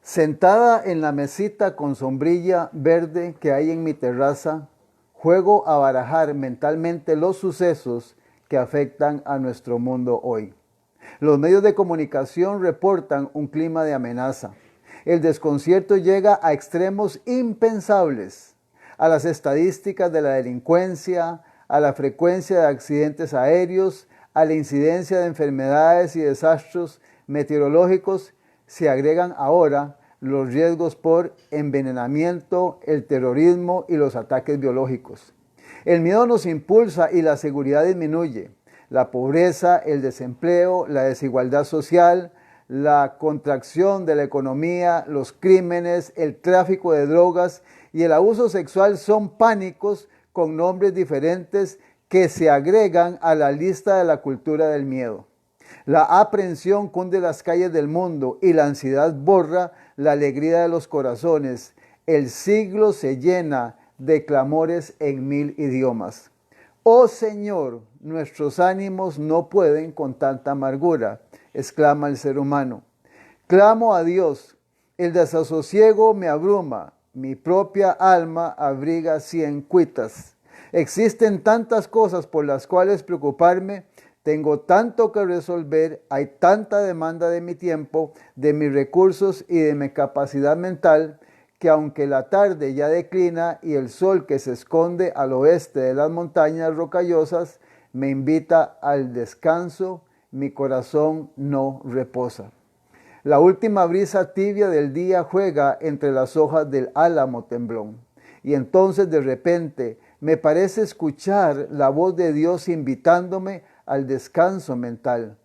Sentada en la mesita con sombrilla verde que hay en mi terraza, juego a barajar mentalmente los sucesos que afectan a nuestro mundo hoy. Los medios de comunicación reportan un clima de amenaza. El desconcierto llega a extremos impensables, a las estadísticas de la delincuencia, a la frecuencia de accidentes aéreos, a la incidencia de enfermedades y desastres meteorológicos. Se agregan ahora los riesgos por envenenamiento, el terrorismo y los ataques biológicos. El miedo nos impulsa y la seguridad disminuye. La pobreza, el desempleo, la desigualdad social, la contracción de la economía, los crímenes, el tráfico de drogas y el abuso sexual son pánicos con nombres diferentes que se agregan a la lista de la cultura del miedo. La aprensión cunde las calles del mundo y la ansiedad borra la alegría de los corazones. El siglo se llena de clamores en 1000 idiomas. Oh Señor, nuestros ánimos no pueden con tanta amargura, exclama el ser humano. Clamo a Dios, el desasosiego me abruma, mi propia alma abriga 100 cuitas. Existen tantas cosas por las cuales preocuparme, tengo tanto que resolver, hay tanta demanda de mi tiempo, de mis recursos y de mi capacidad mental, que aunque la tarde ya declina y el sol que se esconde al oeste de las montañas rocallosas me invita al descanso, mi corazón no reposa. La última brisa tibia del día juega entre las hojas del álamo temblón. Y entonces de repente me parece escuchar la voz de Dios invitándome al descanso mental.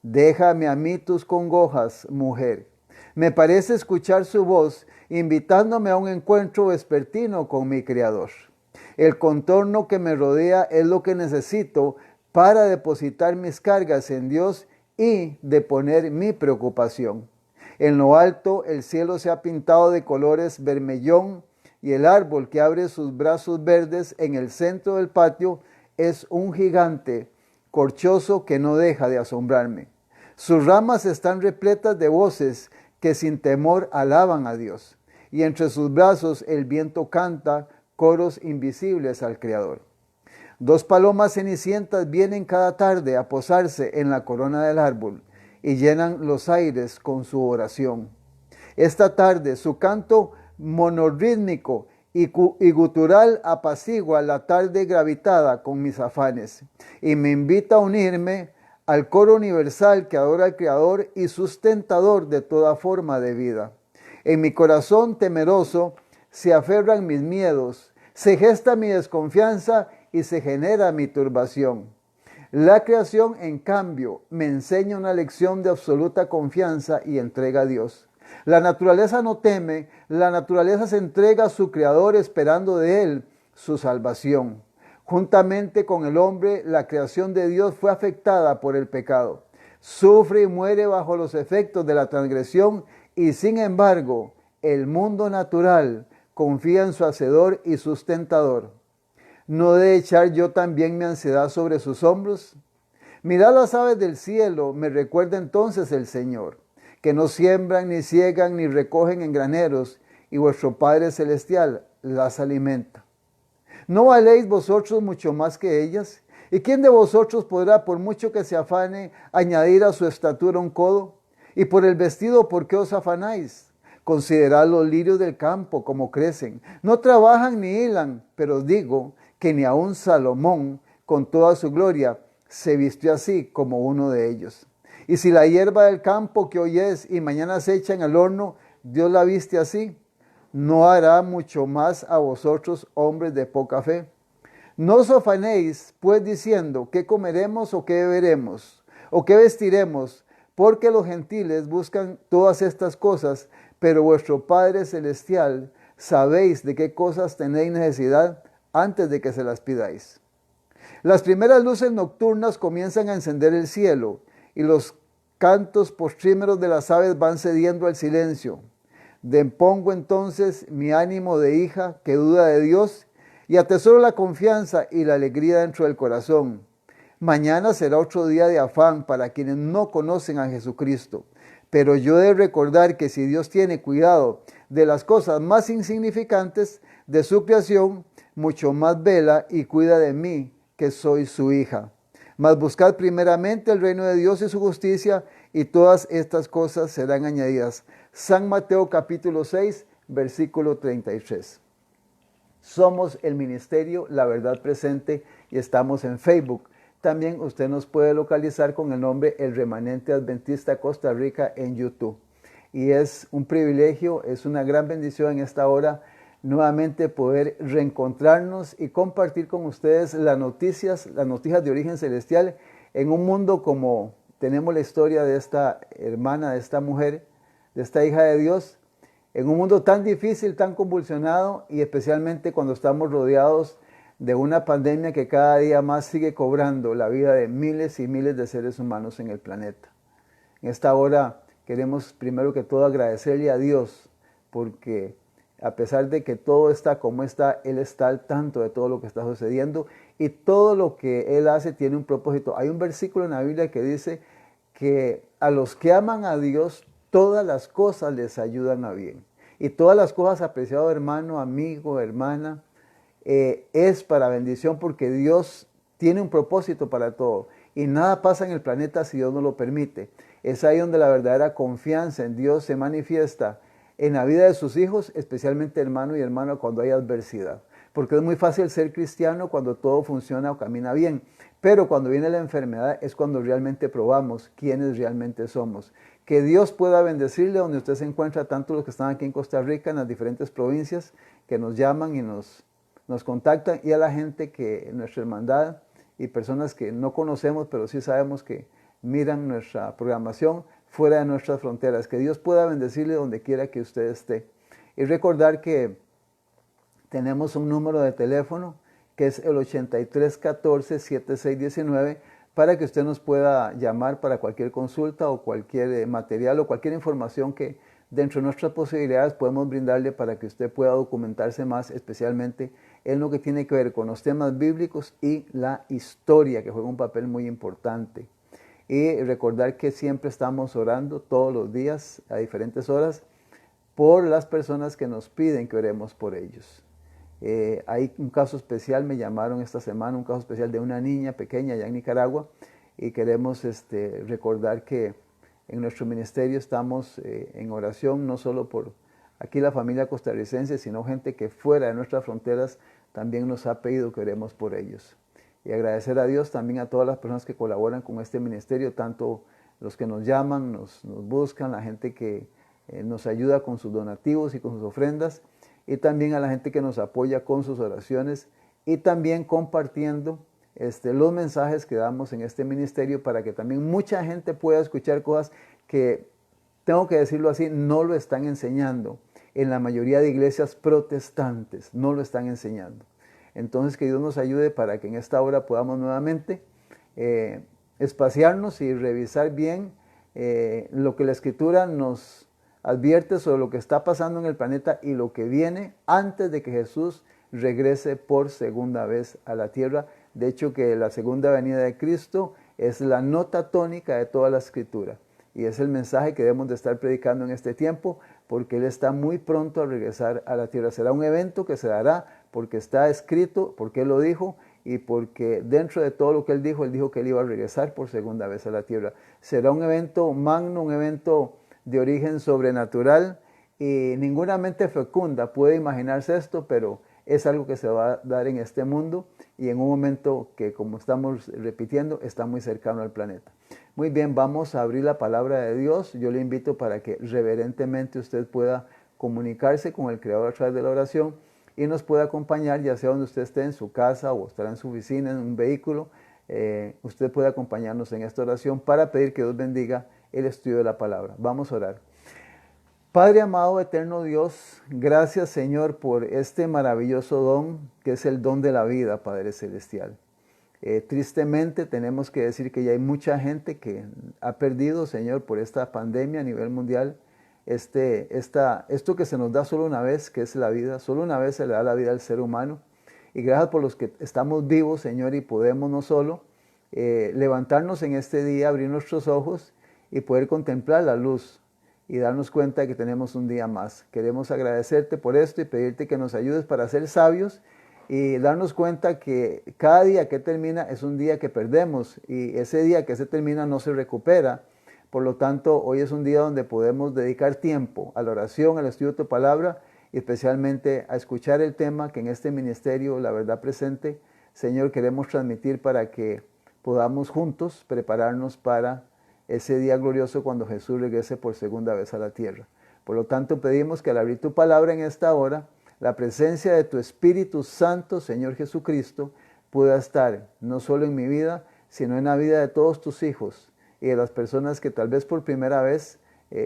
Déjame a mí tus congojas, mujer. Me parece escuchar su voz invitándome a un encuentro vespertino con mi Creador. El contorno que me rodea es lo que necesito para depositar mis cargas en Dios y deponer mi preocupación. En lo alto el cielo se ha pintado de colores vermellón y el árbol que abre sus brazos verdes en el centro del patio es un gigante corchoso que no deja de asombrarme. Sus ramas están repletas de voces que sin temor alaban a Dios, y entre sus brazos el viento canta coros invisibles al Creador. 2 palomas cenicientas vienen cada tarde a posarse en la corona del árbol y llenan los aires con su oración. Esta tarde su canto monorrítmico y gutural apacigua la tarde gravitada con mis afanes y me invita a unirme al coro universal que adora al Creador y sustentador de toda forma de vida. En mi corazón temeroso se aferran mis miedos, se gesta mi desconfianza y se genera mi turbación. La creación, en cambio, me enseña una lección de absoluta confianza y entrega a Dios. La naturaleza no teme, la naturaleza se entrega a su Creador esperando de Él su salvación. Juntamente con el hombre, la creación de Dios fue afectada por el pecado. Sufre y muere bajo los efectos de la transgresión y sin embargo, el mundo natural confía en su Hacedor y sustentador. ¿No de echar yo también mi ansiedad sobre sus hombros? Mirad las aves del cielo, me recuerda entonces el Señor, que no siembran, ni ciegan, ni recogen en graneros, y vuestro Padre Celestial las alimenta. ¿No valéis vosotros mucho más que ellas? ¿Y quién de vosotros podrá, por mucho que se afane, añadir a su estatura un codo? Y por el vestido, ¿por qué os afanáis? Considerad los lirios del campo, como crecen. No trabajan ni hilan, pero digo que ni aun Salomón, con toda su gloria, se vistió así como uno de ellos. Y si la hierba del campo que hoy es y mañana se echa en el horno, Dios la viste así, ¿no hará mucho más a vosotros, hombres de poca fe? No os afanéis, pues, diciendo, ¿qué comeremos o qué beberemos? ¿O qué vestiremos? Porque los gentiles buscan todas estas cosas, pero vuestro Padre Celestial sabéis de qué cosas tenéis necesidad antes de que se las pidáis. Las primeras luces nocturnas comienzan a encender el cielo, y los cantos postrímeros de las aves van cediendo al silencio. Depongo entonces mi ánimo de hija que duda de Dios y atesoro la confianza y la alegría dentro del corazón. Mañana será otro día de afán para quienes no conocen a Jesucristo, Pero yo he de recordar que si Dios tiene cuidado de las cosas más insignificantes de su creación, mucho más vela y cuida de mí, que soy su hija. Mas buscad primeramente el reino de Dios y su justicia, y todas estas cosas serán añadidas. San Mateo capítulo 6, versículo 33. Somos el ministerio La Verdad Presente y estamos en Facebook. También usted nos puede localizar con el nombre El Remanente Adventista Costa Rica en YouTube. Y es un privilegio, es una gran bendición en esta hora nuevamente poder reencontrarnos y compartir con ustedes las noticias de origen celestial en un mundo como tenemos la historia de esta hermana, de esta mujer, de esta hija de Dios, en un mundo tan difícil, tan convulsionado y especialmente cuando estamos rodeados de una pandemia que cada día más sigue cobrando la vida de miles y miles de seres humanos en el planeta. En esta hora queremos primero que todo agradecerle a Dios porque a pesar de que todo está como está, Él está al tanto de todo lo que está sucediendo y todo lo que Él hace tiene un propósito. Hay un versículo en la Biblia que dice que a los que aman a Dios, todas las cosas les ayudan a bien. Y todas las cosas, apreciado hermano, amigo, hermana, es para bendición porque Dios tiene un propósito para todo. Y nada pasa en el planeta si Dios no lo permite. Es ahí donde la verdadera confianza en Dios se manifiesta en la vida de sus hijos, especialmente hermano y hermana cuando hay adversidad. Porque es muy fácil ser cristiano cuando todo funciona o camina bien. Pero cuando viene la enfermedad es cuando realmente probamos quiénes realmente somos. Que Dios pueda bendecirle donde usted se encuentra, tanto los que están aquí en Costa Rica, en las diferentes provincias, que nos llaman y nos contactan, y a la gente que en nuestra hermandad y personas que no conocemos, pero sí sabemos que miran nuestra programación fuera de nuestras fronteras. Que Dios pueda bendecirle donde quiera que usted esté. Y recordar que tenemos un número de teléfono que es el 8314-7619 para que usted nos pueda llamar para cualquier consulta o cualquier material o cualquier información que dentro de nuestras posibilidades podemos brindarle para que usted pueda documentarse más, especialmente en lo que tiene que ver con los temas bíblicos y la historia, que juega un papel muy importante. Y recordar que siempre estamos orando todos los días a diferentes horas por las personas que nos piden que oremos por ellos. Hay un caso especial, me llamaron esta semana, un caso especial de una niña pequeña allá en Nicaragua, y queremos recordar que en nuestro ministerio estamos en oración, no solo por aquí la familia costarricense, sino gente que fuera de nuestras fronteras también nos ha pedido que oremos por ellos. Y agradecer a Dios también a todas las personas que colaboran con este ministerio, tanto los que nos llaman, nos buscan, la gente que nos ayuda con sus donativos y con sus ofrendas, y también a la gente que nos apoya con sus oraciones y también compartiendo los mensajes que damos en este ministerio para que también mucha gente pueda escuchar cosas que, tengo que decirlo así, no lo están enseñando. En la mayoría de iglesias protestantes no lo están enseñando. Entonces que Dios nos ayude para que en esta hora podamos nuevamente espaciarnos y revisar bien lo que la Escritura nos advierte sobre lo que está pasando en el planeta y lo que viene antes de que Jesús regrese por segunda vez a la tierra. De hecho, que la segunda venida de Cristo es la nota tónica de toda la Escritura. Y es el mensaje que debemos de estar predicando en este tiempo, porque Él está muy pronto a regresar a la tierra. Será un evento que se dará porque está escrito, porque Él lo dijo, y porque dentro de todo lo que Él dijo que Él iba a regresar por segunda vez a la tierra. Será un evento magno, un evento de origen sobrenatural, y ninguna mente fecunda puede imaginarse esto, pero es algo que se va a dar en este mundo y en un momento que, como estamos repitiendo, está muy cercano al planeta. Muy bien, vamos a abrir la palabra de Dios. Yo le invito para que reverentemente usted pueda comunicarse con el Creador a través de la oración y nos pueda acompañar, ya sea donde usted esté, en su casa o estará en su oficina, en un vehículo. Usted puede acompañarnos en esta oración para pedir que Dios bendiga el estudio de la palabra. Vamos a orar. Padre amado, eterno Dios, gracias Señor por este maravilloso don que es el don de la vida, Padre Celestial. Tristemente tenemos que decir que ya hay mucha gente que ha perdido, Señor, por esta pandemia a nivel mundial. Esto que se nos da solo una vez, que es la vida, solo una vez se le da la vida al ser humano. Y gracias por los que estamos vivos, Señor, y podemos no solo levantarnos en este día, abrir nuestros ojos y poder contemplar la luz y darnos cuenta de que tenemos un día más. Queremos agradecerte por esto y pedirte que nos ayudes para ser sabios y darnos cuenta que cada día que termina es un día que perdemos y ese día que se termina no se recupera. Por lo tanto, hoy es un día donde podemos dedicar tiempo a la oración, al estudio de tu palabra y especialmente a escuchar el tema que en este ministerio, La Verdad Presente, Señor, queremos transmitir para que podamos juntos prepararnos para ese día glorioso cuando Jesús regrese por segunda vez a la tierra. Por lo tanto, pedimos que al abrir tu palabra en esta hora, la presencia de tu Espíritu Santo, Señor Jesucristo, pueda estar no solo en mi vida, sino en la vida de todos tus hijos y de las personas que tal vez por primera vez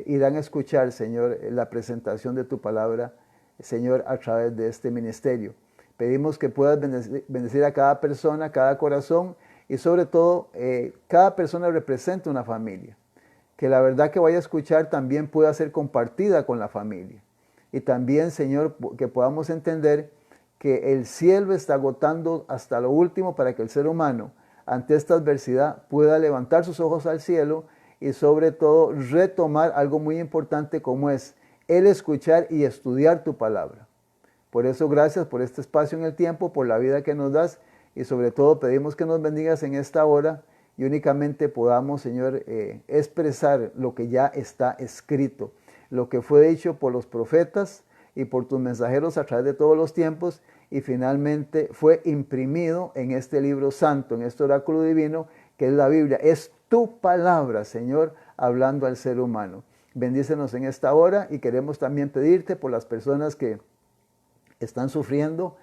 irán a escuchar, Señor, la presentación de tu palabra, Señor, a través de este ministerio. Pedimos que puedas bendecir a cada persona, a cada corazón y sobre todo cada persona representa una familia. Que la verdad que vaya a escuchar también pueda ser compartida con la familia. Y también, Señor, que podamos entender que el cielo está agotando hasta lo último para que el ser humano, ante esta adversidad, pueda levantar sus ojos al cielo y sobre todo retomar algo muy importante como es el escuchar y estudiar tu palabra. Por eso gracias por este espacio en el tiempo, por la vida que nos das y sobre todo pedimos que nos bendigas en esta hora y únicamente podamos, Señor, expresar lo que ya está escrito, lo que fue dicho por los profetas y por tus mensajeros a través de todos los tiempos y finalmente fue imprimido en este libro santo, en este oráculo divino que es la Biblia. Es tu palabra, Señor, hablando al ser humano. Bendícenos en esta hora y queremos también pedirte por las personas que están sufriendo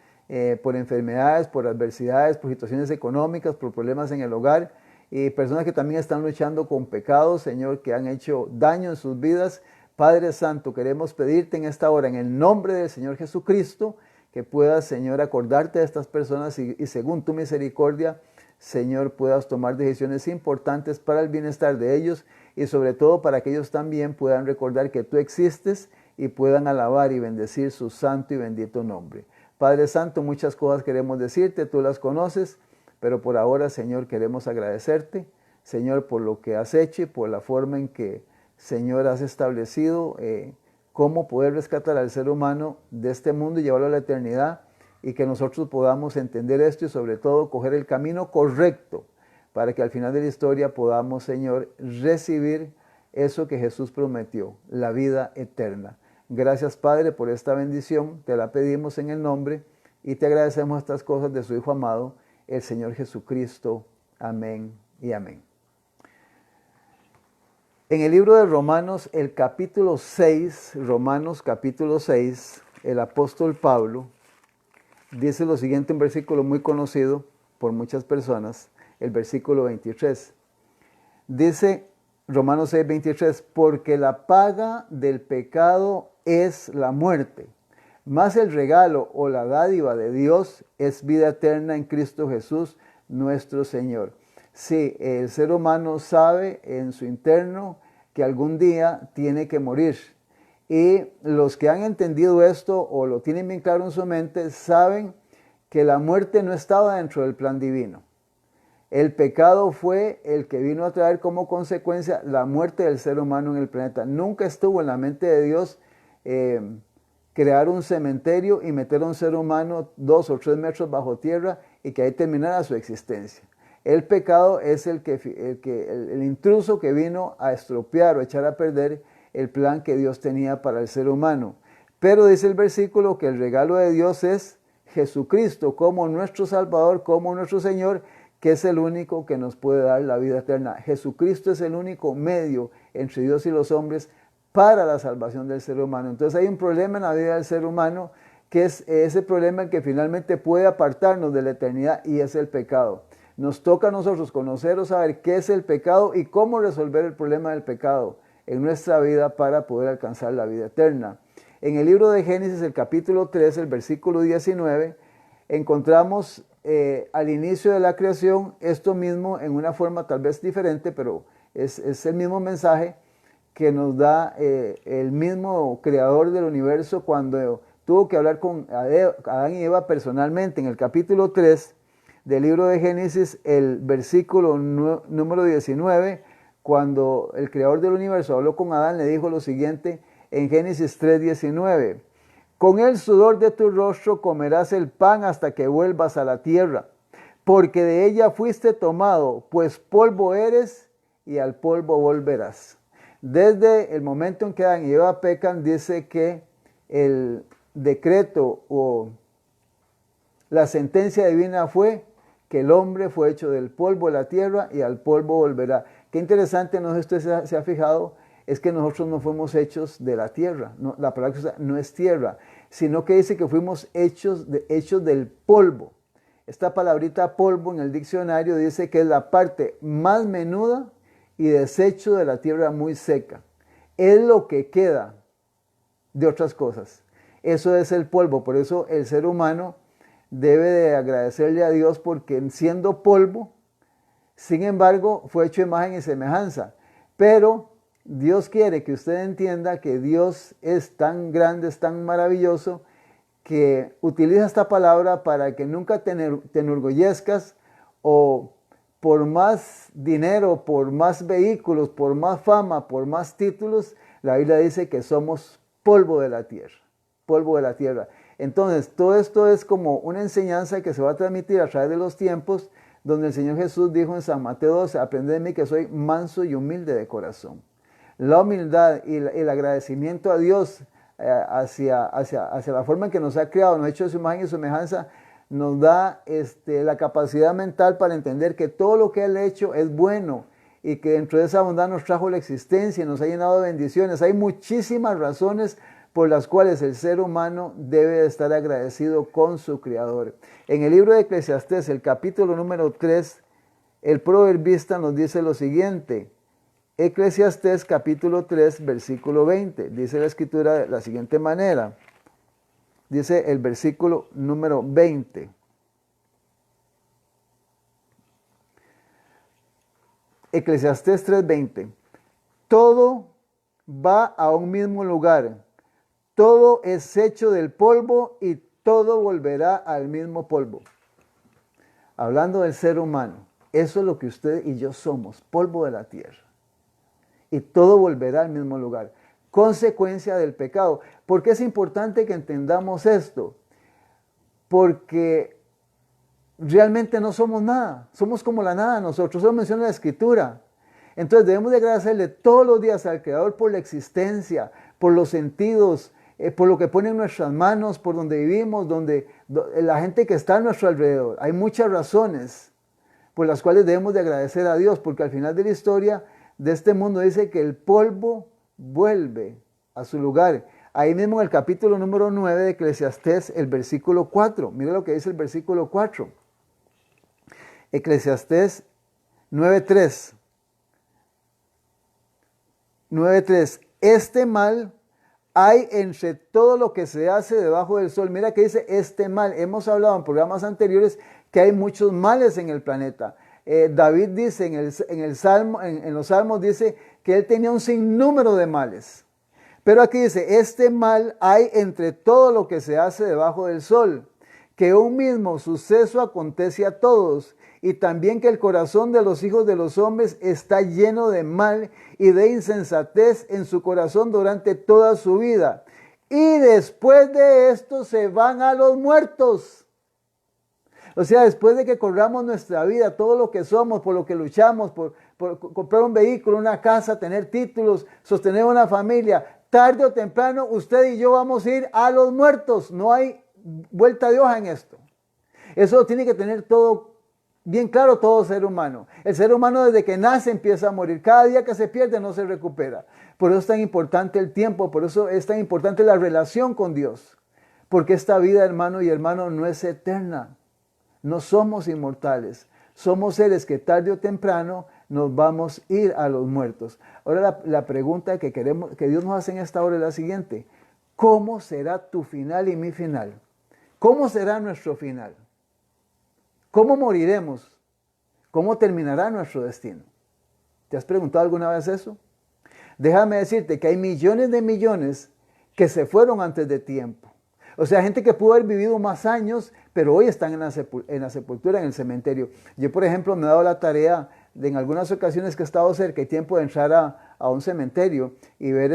por enfermedades, por adversidades, por situaciones económicas, por problemas en el hogar y personas que también están luchando con pecados, Señor, que han hecho daño en sus vidas. Padre Santo, queremos pedirte en esta hora, en el nombre del Señor Jesucristo, que puedas, Señor, acordarte de estas personas y según tu misericordia, Señor, puedas tomar decisiones importantes para el bienestar de ellos y sobre todo para que ellos también puedan recordar que tú existes y puedan alabar y bendecir su santo y bendito nombre. Padre Santo, muchas cosas queremos decirte, tú las conoces, pero por ahora, Señor, queremos agradecerte, Señor, por lo que has hecho y por la forma en que, Señor, has establecido cómo poder rescatar al ser humano de este mundo y llevarlo a la eternidad y que nosotros podamos entender esto y sobre todo coger el camino correcto para que al final de la historia podamos, Señor, recibir eso que Jesús prometió, la vida eterna. Gracias, Padre, por esta bendición. Te la pedimos en el nombre y te agradecemos estas cosas de su Hijo amado, el Señor Jesucristo. Amén y amén. En el libro de Romanos, el capítulo 6, Romanos capítulo 6, el apóstol Pablo dice lo siguiente, un versículo muy conocido por muchas personas, el versículo 23. Dice Romanos 6, 23, porque la paga del pecado es la muerte, mas el regalo o la dádiva de Dios es vida eterna en Cristo Jesús, nuestro Señor. Sí, el ser humano sabe en su interno que algún día tiene que morir. Y los que han entendido esto o lo tienen bien claro en su mente, saben que la muerte no estaba dentro del plan divino. El pecado fue el que vino a traer como consecuencia la muerte del ser humano en el planeta. Nunca estuvo en la mente de Dios crear un cementerio y meter a un ser humano 2 o 3 metros bajo tierra y que ahí terminara su existencia. El pecado es el intruso que vino a estropear o echar a perder el plan que Dios tenía para el ser humano. Pero dice el versículo que el regalo de Dios es Jesucristo como nuestro Salvador, como nuestro Señor, que es el único que nos puede dar la vida eterna. Jesucristo es el único medio entre Dios y los hombres para la salvación del ser humano. Entonces hay un problema en la vida del ser humano que es ese problema que finalmente puede apartarnos de la eternidad y es el pecado. Nos toca a nosotros conocer o saber qué es el pecado y cómo resolver el problema del pecado en nuestra vida para poder alcanzar la vida eterna. En el libro de Génesis, el capítulo 3, el versículo 19, encontramos al inicio de la creación esto mismo en una forma tal vez diferente, pero es el mismo mensaje que nos da el mismo creador del universo cuando tuvo que hablar con Adán y Eva personalmente. En el capítulo 3 del libro de Génesis, el versículo número 19, cuando el creador del universo habló con Adán, le dijo lo siguiente en Génesis 3:19. Con el sudor de tu rostro comerás el pan hasta que vuelvas a la tierra, porque de ella fuiste tomado, pues polvo eres y al polvo volverás. Desde el momento en que Adán y Eva pecan, dice que el decreto o la sentencia divina fue que el hombre fue hecho del polvo de la tierra y al polvo volverá. Qué interesante, no sé si usted se ha fijado, es que nosotros no fuimos hechos de la tierra, no, la palabra que usa no es tierra, sino que dice que fuimos hechos del polvo. Esta palabrita polvo en el diccionario dice que es la parte más menuda y desecho de la tierra muy seca. Es lo que queda de otras cosas. Eso es el polvo, por eso el ser humano debe de agradecerle a Dios porque siendo polvo, sin embargo, fue hecho imagen y semejanza. Pero Dios quiere que usted entienda que Dios es tan grande, es tan maravilloso, que utiliza esta palabra para que nunca te enorgullezcas o por más dinero, por más vehículos, por más fama, por más títulos, la Biblia dice que somos polvo de la tierra, polvo de la tierra. Entonces, todo esto es como una enseñanza que se va a transmitir a través de los tiempos, donde el Señor Jesús dijo en San Mateo 12, aprended de mí que soy manso y humilde de corazón. La humildad y el agradecimiento a Dios hacia la forma en que nos ha creado, nos ha hecho de su imagen y semejanza, nos da la capacidad mental para entender que todo lo que Él ha hecho es bueno y que dentro de esa bondad nos trajo la existencia y nos ha llenado de bendiciones. Hay muchísimas razones por las cuales el ser humano debe estar agradecido con su Creador. En el libro de Eclesiastés, el capítulo número 3, el proverbista nos dice lo siguiente. Eclesiastés capítulo 3, versículo 20. Dice la escritura de la siguiente manera. Dice el versículo número 20. Eclesiastés 3:20. Todo va a un mismo lugar. Todo es hecho del polvo y todo volverá al mismo polvo. Hablando del ser humano, eso es lo que usted y yo somos, polvo de la tierra. Y todo volverá al mismo lugar. Consecuencia del pecado. ¿Por qué es importante que entendamos esto? Porque realmente no somos nada. Somos como la nada nosotros. Eso lo menciona la Escritura. Entonces debemos de agradecerle todos los días al Creador por la existencia, por los sentidos, por lo que pone en nuestras manos, por donde vivimos, la gente que está a nuestro alrededor. Hay muchas razones por las cuales debemos de agradecer a Dios, porque al final de la historia de este mundo dice que el polvo vuelve a su lugar. Ahí mismo en el capítulo número 9 de Eclesiastés, el versículo 4. Mire lo que dice el versículo 4. Eclesiastés 9:3. 9:3. Este mal hay entre todo lo que se hace debajo del sol. Mira que dice este mal. Hemos hablado en programas anteriores que hay muchos males en el planeta. David dice en los salmos dice que él tenía un sinnúmero de males. Pero aquí dice, este mal hay entre todo lo que se hace debajo del sol, que un mismo suceso acontece a todos, y también que el corazón de los hijos de los hombres está lleno de mal y de insensatez en su corazón durante toda su vida. Y después de esto se van a los muertos. O sea, después de que corramos nuestra vida, todo lo que somos, por lo que luchamos, por comprar un vehículo, una casa, tener títulos, sostener una familia, tarde o temprano usted y yo vamos a ir a los muertos. No hay vuelta de hoja en esto. Eso tiene que tener todo bien claro todo ser humano. El ser humano desde que nace empieza a morir. Cada día que se pierde no se recupera. Por eso es tan importante el tiempo, por eso es tan importante la relación con Dios. Porque esta vida, hermano y hermano, no es eterna. No somos inmortales, somos seres que tarde o temprano nos vamos a ir a los muertos. Ahora la pregunta que Dios nos hace en esta hora es la siguiente. ¿Cómo será tu final y mi final? ¿Cómo será nuestro final? ¿Cómo moriremos? ¿Cómo terminará nuestro destino? ¿Te has preguntado alguna vez eso? Déjame decirte que hay millones de millones que se fueron antes de tiempo. O sea, gente que pudo haber vivido más años, pero hoy están en la sepultura, en el cementerio. Yo, por ejemplo, me he dado la tarea en algunas ocasiones que he estado cerca y tiempo de entrar a un cementerio y ver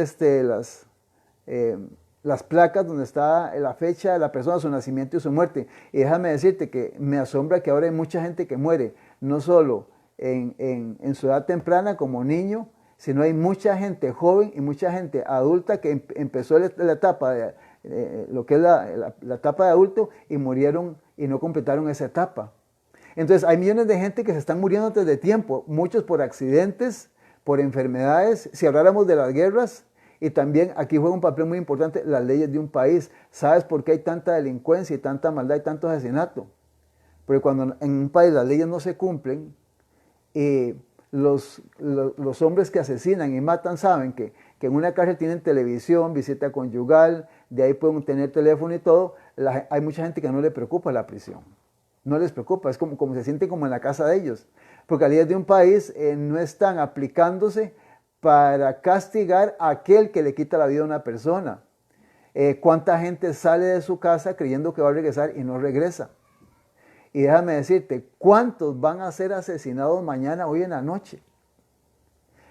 las placas donde está la fecha de la persona, su nacimiento y su muerte. Y déjame decirte que me asombra que ahora hay mucha gente que muere, no solo en su edad temprana como niño, sino hay mucha gente joven y mucha gente adulta que empezó la etapa de lo que es la etapa de adulto y murieron y no completaron esa etapa. Entonces hay millones de gente que se están muriendo antes de tiempo, muchos por accidentes, por enfermedades. Si habláramos de las guerras, y también aquí juega un papel muy importante las leyes de un país. ¿Sabes por qué hay tanta delincuencia y tanta maldad y tanto asesinato? Porque cuando en un país las leyes no se cumplen, los hombres que asesinan y matan saben que en una cárcel tienen televisión, visita conyugal, de ahí pueden tener teléfono y todo. Hay mucha gente que no le preocupa la prisión. No les preocupa, es como se sienten como en la casa de ellos. Porque las leyes de un país no están aplicándose para castigar a aquel que le quita la vida a una persona. ¿Cuánta gente sale de su casa creyendo que va a regresar y no regresa? Y déjame decirte, ¿cuántos van a ser asesinados mañana, hoy en la noche?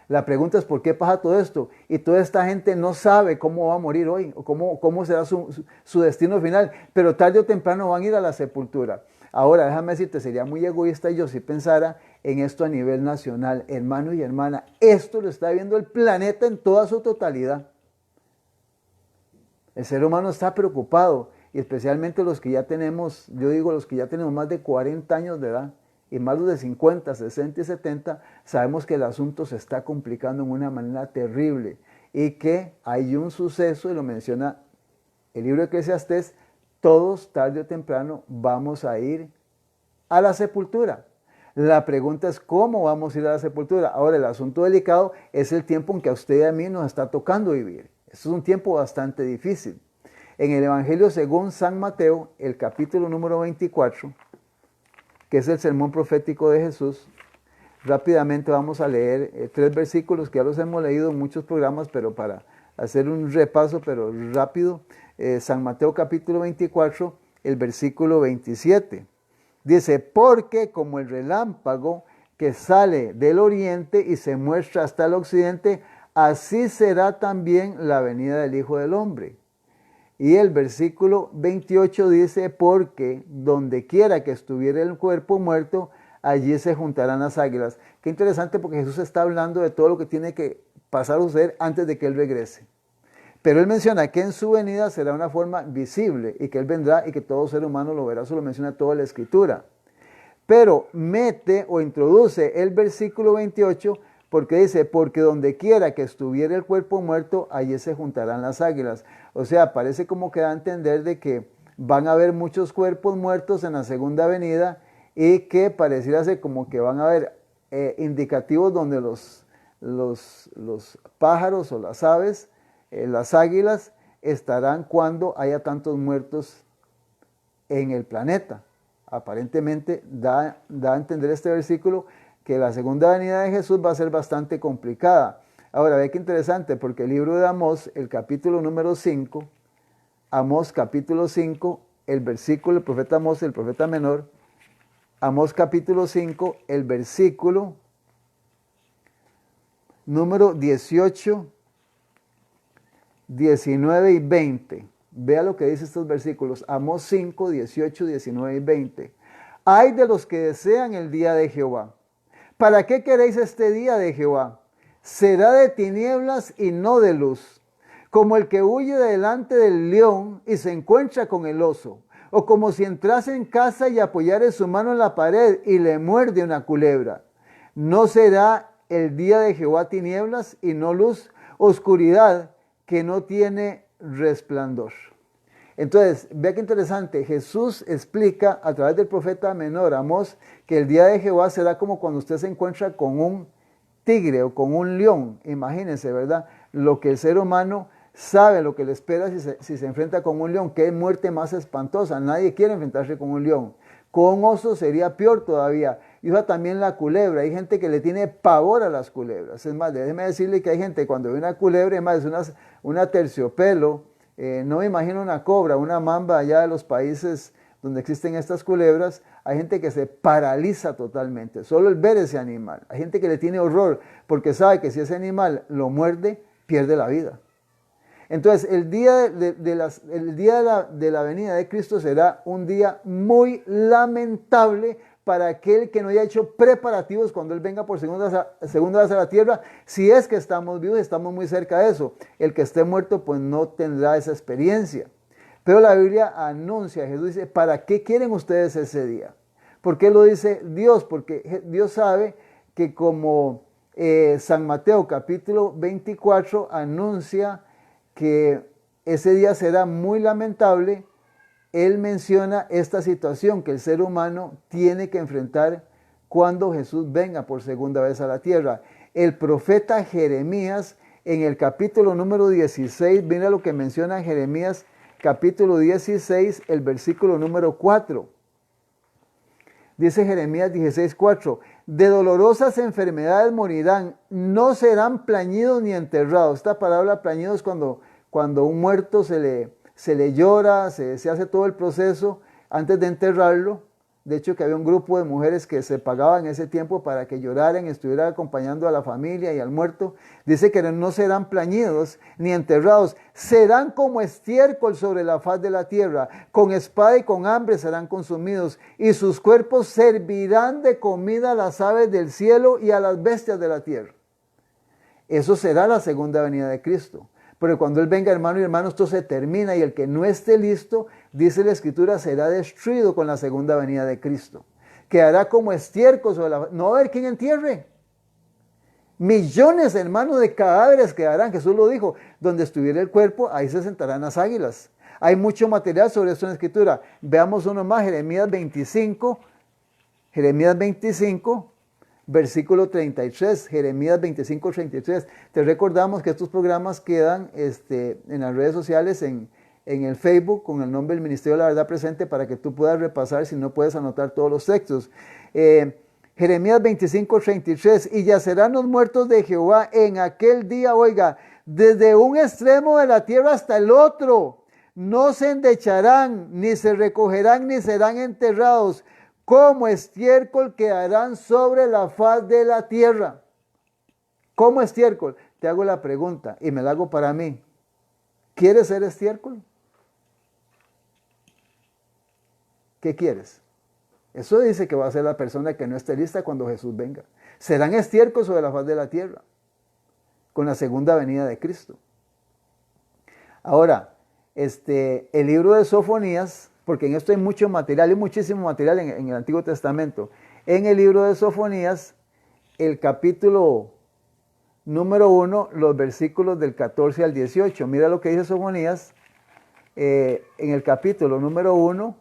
La pregunta es ¿por qué pasa todo esto? Y toda esta gente no sabe cómo va a morir hoy o cómo será su destino final, pero tarde o temprano van a ir a la sepultura. Ahora, déjame decirte, sería muy egoísta yo si pensara en esto a nivel nacional. Hermano y hermana, esto lo está viendo el planeta en toda su totalidad. El ser humano está preocupado, y especialmente los que ya tenemos, yo digo los que ya tenemos más de 40 años de edad, y más de 50, 60 y 70, sabemos que el asunto se está complicando en una manera terrible, y que hay un suceso, y lo menciona el libro de Eclesiastés, todos tarde o temprano vamos a ir a la sepultura. La pregunta es cómo vamos a ir a la sepultura. Ahora, el asunto delicado es el tiempo en que a usted y a mí nos está tocando vivir. Esto es un tiempo bastante difícil. En el Evangelio según San Mateo, el capítulo número 24, que es el sermón profético de Jesús, rápidamente vamos a leer 3 versículos que ya los hemos leído en muchos programas, pero para hacer un repaso, pero rápido. San Mateo capítulo 24, el versículo 27. Dice, porque como el relámpago que sale del oriente y se muestra hasta el occidente, así será también la venida del Hijo del Hombre. Y el versículo 28 dice, porque donde quiera que estuviera el cuerpo muerto, allí se juntarán las águilas. Qué interesante, porque Jesús está hablando de todo lo que tiene que pasar a suceder antes de que Él regrese. Pero Él menciona que en su venida será una forma visible y que Él vendrá y que todo ser humano lo verá. Eso lo menciona toda la Escritura. Pero mete o introduce el versículo 28 porque dice, porque donde quiera que estuviera el cuerpo muerto, allí se juntarán las águilas. O sea, parece como que da a entender de que van a haber muchos cuerpos muertos en la segunda venida y que pareciera ser como que van a haber indicativos donde los pájaros o las aves, las águilas, estarán cuando haya tantos muertos en el planeta. Aparentemente da a entender este versículo que la segunda venida de Jesús va a ser bastante complicada. Ahora, ve qué interesante, porque el libro de Amós, el capítulo número 5, Amós capítulo 5, el versículo, el profeta Amós, el profeta menor, Amós capítulo 5, el versículo número 18, 19 y 20. Vea lo que dice estos versículos. Amós 5, 18, 19 y 20. Ay de los que desean el día de Jehová. ¿Para qué queréis este día de Jehová? Será de tinieblas y no de luz. Como el que huye delante del león y se encuentra con el oso. O como si entrase en casa y apoyare su mano en la pared y le muerde una culebra. ¿No será el día de Jehová tinieblas y no luz? Oscuridad que no tiene resplandor. Entonces, vea qué interesante, Jesús explica a través del profeta menor Amós que el día de Jehová será como cuando usted se encuentra con un tigre o con un león. Imagínense, ¿verdad? Lo que el ser humano sabe, lo que le espera si se enfrenta con un león, qué muerte más espantosa. Nadie quiere enfrentarse con un león. Con un oso sería peor todavía. Y usa también la culebra. Hay gente que le tiene pavor a las culebras. Es más, déjeme decirle que hay gente cuando ve una culebra, es más, una terciopelo. No me imagino una cobra, una mamba allá de los países donde existen estas culebras, hay gente que se paraliza totalmente, solo el ver ese animal. Hay gente que le tiene horror porque sabe que si ese animal lo muerde, pierde la vida. Entonces, el día de la venida de Cristo será un día muy lamentable para aquel que no haya hecho preparativos cuando Él venga por segunda vez a la tierra. Si es que estamos vivos, estamos muy cerca de eso. El que esté muerto, pues no tendrá esa experiencia. Pero la Biblia anuncia, Jesús dice, ¿para qué quieren ustedes ese día? ¿Por qué lo dice Dios? Porque Dios sabe que como San Mateo capítulo 24 anuncia que ese día será muy lamentable, Él menciona esta situación que el ser humano tiene que enfrentar cuando Jesús venga por segunda vez a la tierra. El profeta Jeremías, en el capítulo número 16, mira lo que menciona Jeremías, capítulo 16, el versículo número 4. Dice Jeremías 16:4, de dolorosas enfermedades morirán, no serán plañidos ni enterrados. Esta palabra plañidos es cuando un muerto se le llora, se hace todo el proceso antes de enterrarlo. De hecho, que había un grupo de mujeres que se pagaban en ese tiempo para que lloraran y estuvieran acompañando a la familia y al muerto. Dice que no serán plañidos ni enterrados, serán como estiércol sobre la faz de la tierra, con espada y con hambre serán consumidos, y sus cuerpos servirán de comida a las aves del cielo y a las bestias de la tierra. Eso será la segunda venida de Cristo. Pero cuando Él venga, hermano y hermano, esto se termina, y el que no esté listo, dice la Escritura, será destruido con la segunda venida de Cristo. Quedará como estiércol sobre la... No va a haber quien entierre. Millones, hermanos, de cadáveres quedarán, Jesús lo dijo, donde estuviera el cuerpo, ahí se sentarán las águilas. Hay mucho material sobre esto en la Escritura. Veamos uno más, Jeremías 25, versículo 33, Jeremías 25, 33. Te recordamos que estos programas quedan en las redes sociales, en el Facebook, con el nombre del Ministerio de la Verdad Presente, para que tú puedas repasar si no puedes anotar todos los textos. Jeremías 25, 33, y yacerán los muertos de Jehová en aquel día, oiga, desde un extremo de la tierra hasta el otro. No se endecharán, ni se recogerán, ni serán enterrados. Como estiércol quedarán sobre la faz de la tierra. Como estiércol. Te hago la pregunta y me la hago para mí. ¿Quieres ser estiércol? ¿Qué quieres? Eso dice que va a ser la persona que no esté lista cuando Jesús venga. Serán estiércol sobre la faz de la tierra con la segunda venida de Cristo. Ahora, el libro de Sofonías, porque en esto hay mucho material, hay muchísimo material en el Antiguo Testamento. En el libro de Sofonías, el capítulo número 1, los versículos del 14 al 18. Mira lo que dice Sofonías, en el capítulo número 1,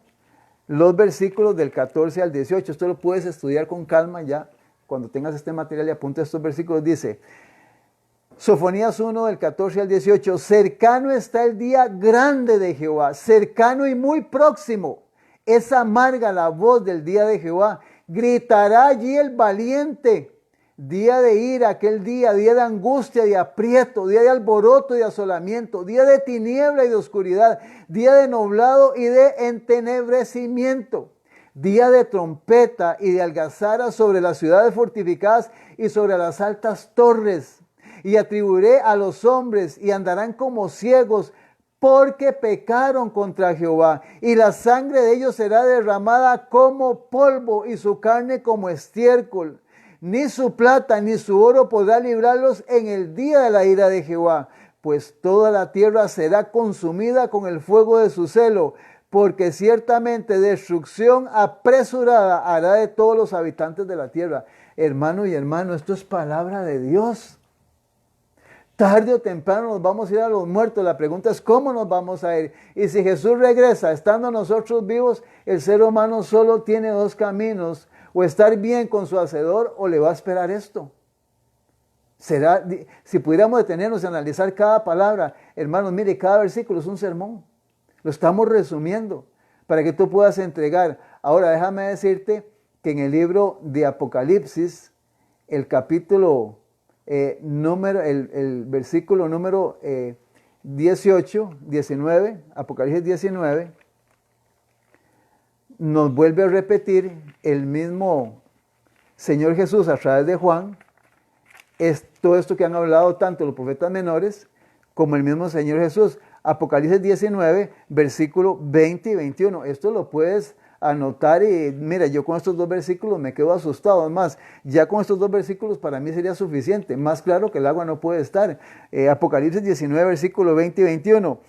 los versículos del 14 al 18. Esto lo puedes estudiar con calma ya, cuando tengas este material y apunta estos versículos. Dice, Sofonías 1 del 14 al 18, cercano está el día grande de Jehová, cercano y muy próximo. Es amarga la voz del día de Jehová, gritará allí el valiente. Día de ira, aquel día de angustia, de aprieto, día de alboroto y de asolamiento, día de tiniebla y de oscuridad, día de nublado y de entenebrecimiento, día de trompeta y de algazara sobre las ciudades fortificadas y sobre las altas torres. Y atribuiré a los hombres y andarán como ciegos porque pecaron contra Jehová. Y la sangre de ellos será derramada como polvo y su carne como estiércol. Ni su plata ni su oro podrá librarlos en el día de la ira de Jehová. Pues toda la tierra será consumida con el fuego de su celo. Porque ciertamente destrucción apresurada hará de todos los habitantes de la tierra. Hermano y hermano, esto es palabra de Dios. Tarde o temprano nos vamos a ir a los muertos. La pregunta es cómo nos vamos a ir. Y si Jesús regresa estando nosotros vivos, el ser humano solo tiene dos caminos: o estar bien con su hacedor, o le va a esperar esto. Si pudiéramos detenernos y analizar cada palabra, hermanos, mire, cada versículo es un sermón. Lo estamos resumiendo para que tú puedas entregar. Ahora déjame decirte que en el libro de Apocalipsis, el capítulo el versículo número 19, Apocalipsis 19, dice, nos vuelve a repetir el mismo Señor Jesús a través de Juan, es todo esto que han hablado tanto los profetas menores como el mismo Señor Jesús. Apocalipsis 19, versículo 20 y 21. Esto lo puedes anotar y mira, yo con estos dos versículos me quedo asustado. Además, ya con estos dos versículos para mí sería suficiente. Más claro que el agua no puede estar. Apocalipsis 19, versículo 20 y 21.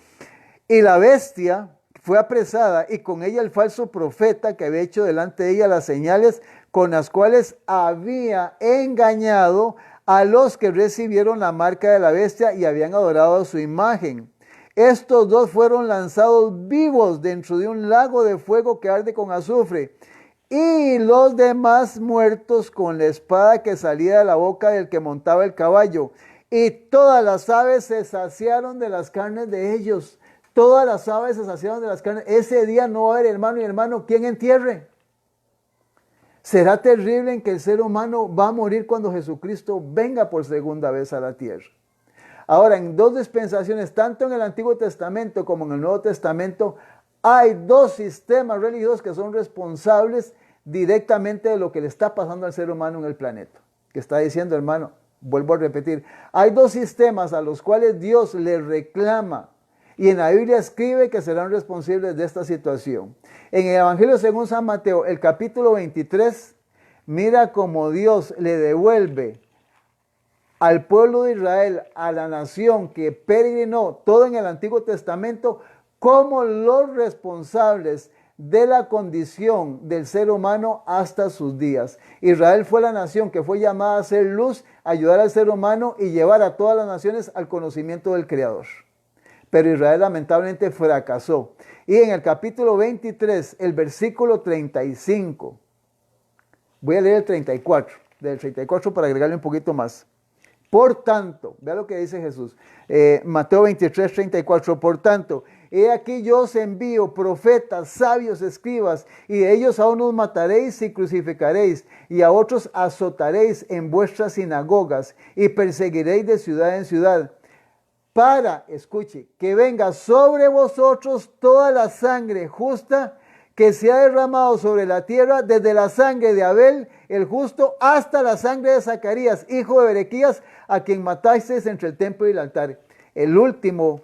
Y la bestia fue apresada y con ella el falso profeta que había hecho delante de ella las señales con las cuales había engañado a los que recibieron la marca de la bestia y habían adorado su imagen. Estos dos fueron lanzados vivos dentro de un lago de fuego que arde con azufre, y los demás muertos con la espada que salía de la boca del que montaba el caballo. Y todas las aves se saciaron de las carnes de ellos. Todas las aves se saciaron de las carnes. Ese día no va a haber hermano y hermano quien entierre. Será terrible en que el ser humano va a morir cuando Jesucristo venga por segunda vez a la tierra. Ahora, en dos dispensaciones, tanto en el Antiguo Testamento como en el Nuevo Testamento, hay dos sistemas religiosos que son responsables directamente de lo que le está pasando al ser humano en el planeta. Que está diciendo, hermano, vuelvo a repetir, hay dos sistemas a los cuales Dios le reclama y en la Biblia escribe que serán responsables de esta situación. En el Evangelio según San Mateo, el capítulo 23, mira cómo Dios le devuelve al pueblo de Israel, a la nación que peregrinó todo en el Antiguo Testamento, como los responsables de la condición del ser humano hasta sus días. Israel fue la nación que fue llamada a ser luz, ayudar al ser humano y llevar a todas las naciones al conocimiento del Creador. Pero Israel lamentablemente fracasó. Y en el capítulo 23, el versículo 35, voy a leer el 34, del 34 para agregarle un poquito más. Por tanto, vea lo que dice Jesús, Mateo 23, 34, por tanto, he aquí yo os envío profetas, sabios, escribas, y de ellos a unos mataréis y crucificaréis, y a otros azotaréis en vuestras sinagogas, y perseguiréis de ciudad en ciudad, para, escuche, que venga sobre vosotros toda la sangre justa que se ha derramado sobre la tierra, desde la sangre de Abel, el justo, hasta la sangre de Zacarías, hijo de Berequías, a quien matasteis entre el templo y el altar. En el último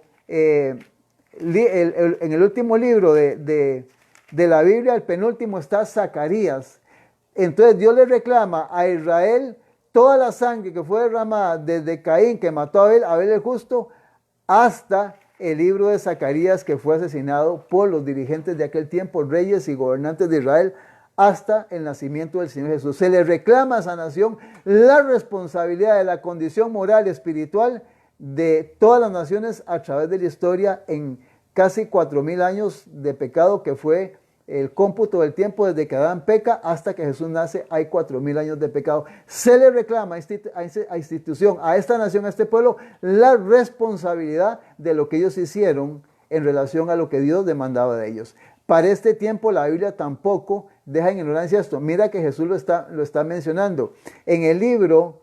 libro de la Biblia, el penúltimo, está Zacarías. Entonces Dios le reclama a Israel toda la sangre que fue derramada desde Caín, que mató a Abel el justo, hasta el libro de Zacarías, que fue asesinado por los dirigentes de aquel tiempo, reyes y gobernantes de Israel, hasta el nacimiento del Señor Jesús. Se le reclama a esa nación la responsabilidad de la condición moral y espiritual de todas las naciones a través de la historia en casi 4,000 años de pecado, que fue el cómputo del tiempo desde que Adán peca hasta que Jesús nace. Hay 4,000 años de pecado. Se le reclama a institución, a esta nación, a este pueblo, la responsabilidad de lo que ellos hicieron en relación a lo que Dios demandaba de ellos. Para este tiempo la Biblia tampoco deja en ignorancia esto. Mira que Jesús lo está mencionando. En el libro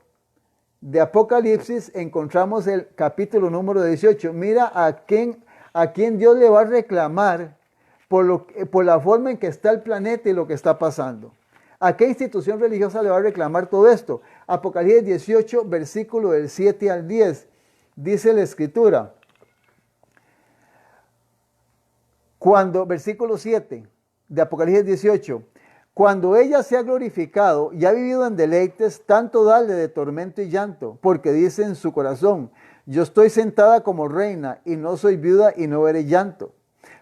de Apocalipsis encontramos el capítulo número 18. Mira a quién Dios le va a reclamar por la forma en que está el planeta y lo que está pasando. ¿A qué institución religiosa le va a reclamar todo esto? Apocalipsis 18, versículo del 7 al 10. Dice la Escritura. Versículo 7 de Apocalipsis 18. Cuando ella se ha glorificado y ha vivido en deleites, tanto dale de tormento y llanto, porque dice en su corazón, yo estoy sentada como reina y no soy viuda y no veré llanto.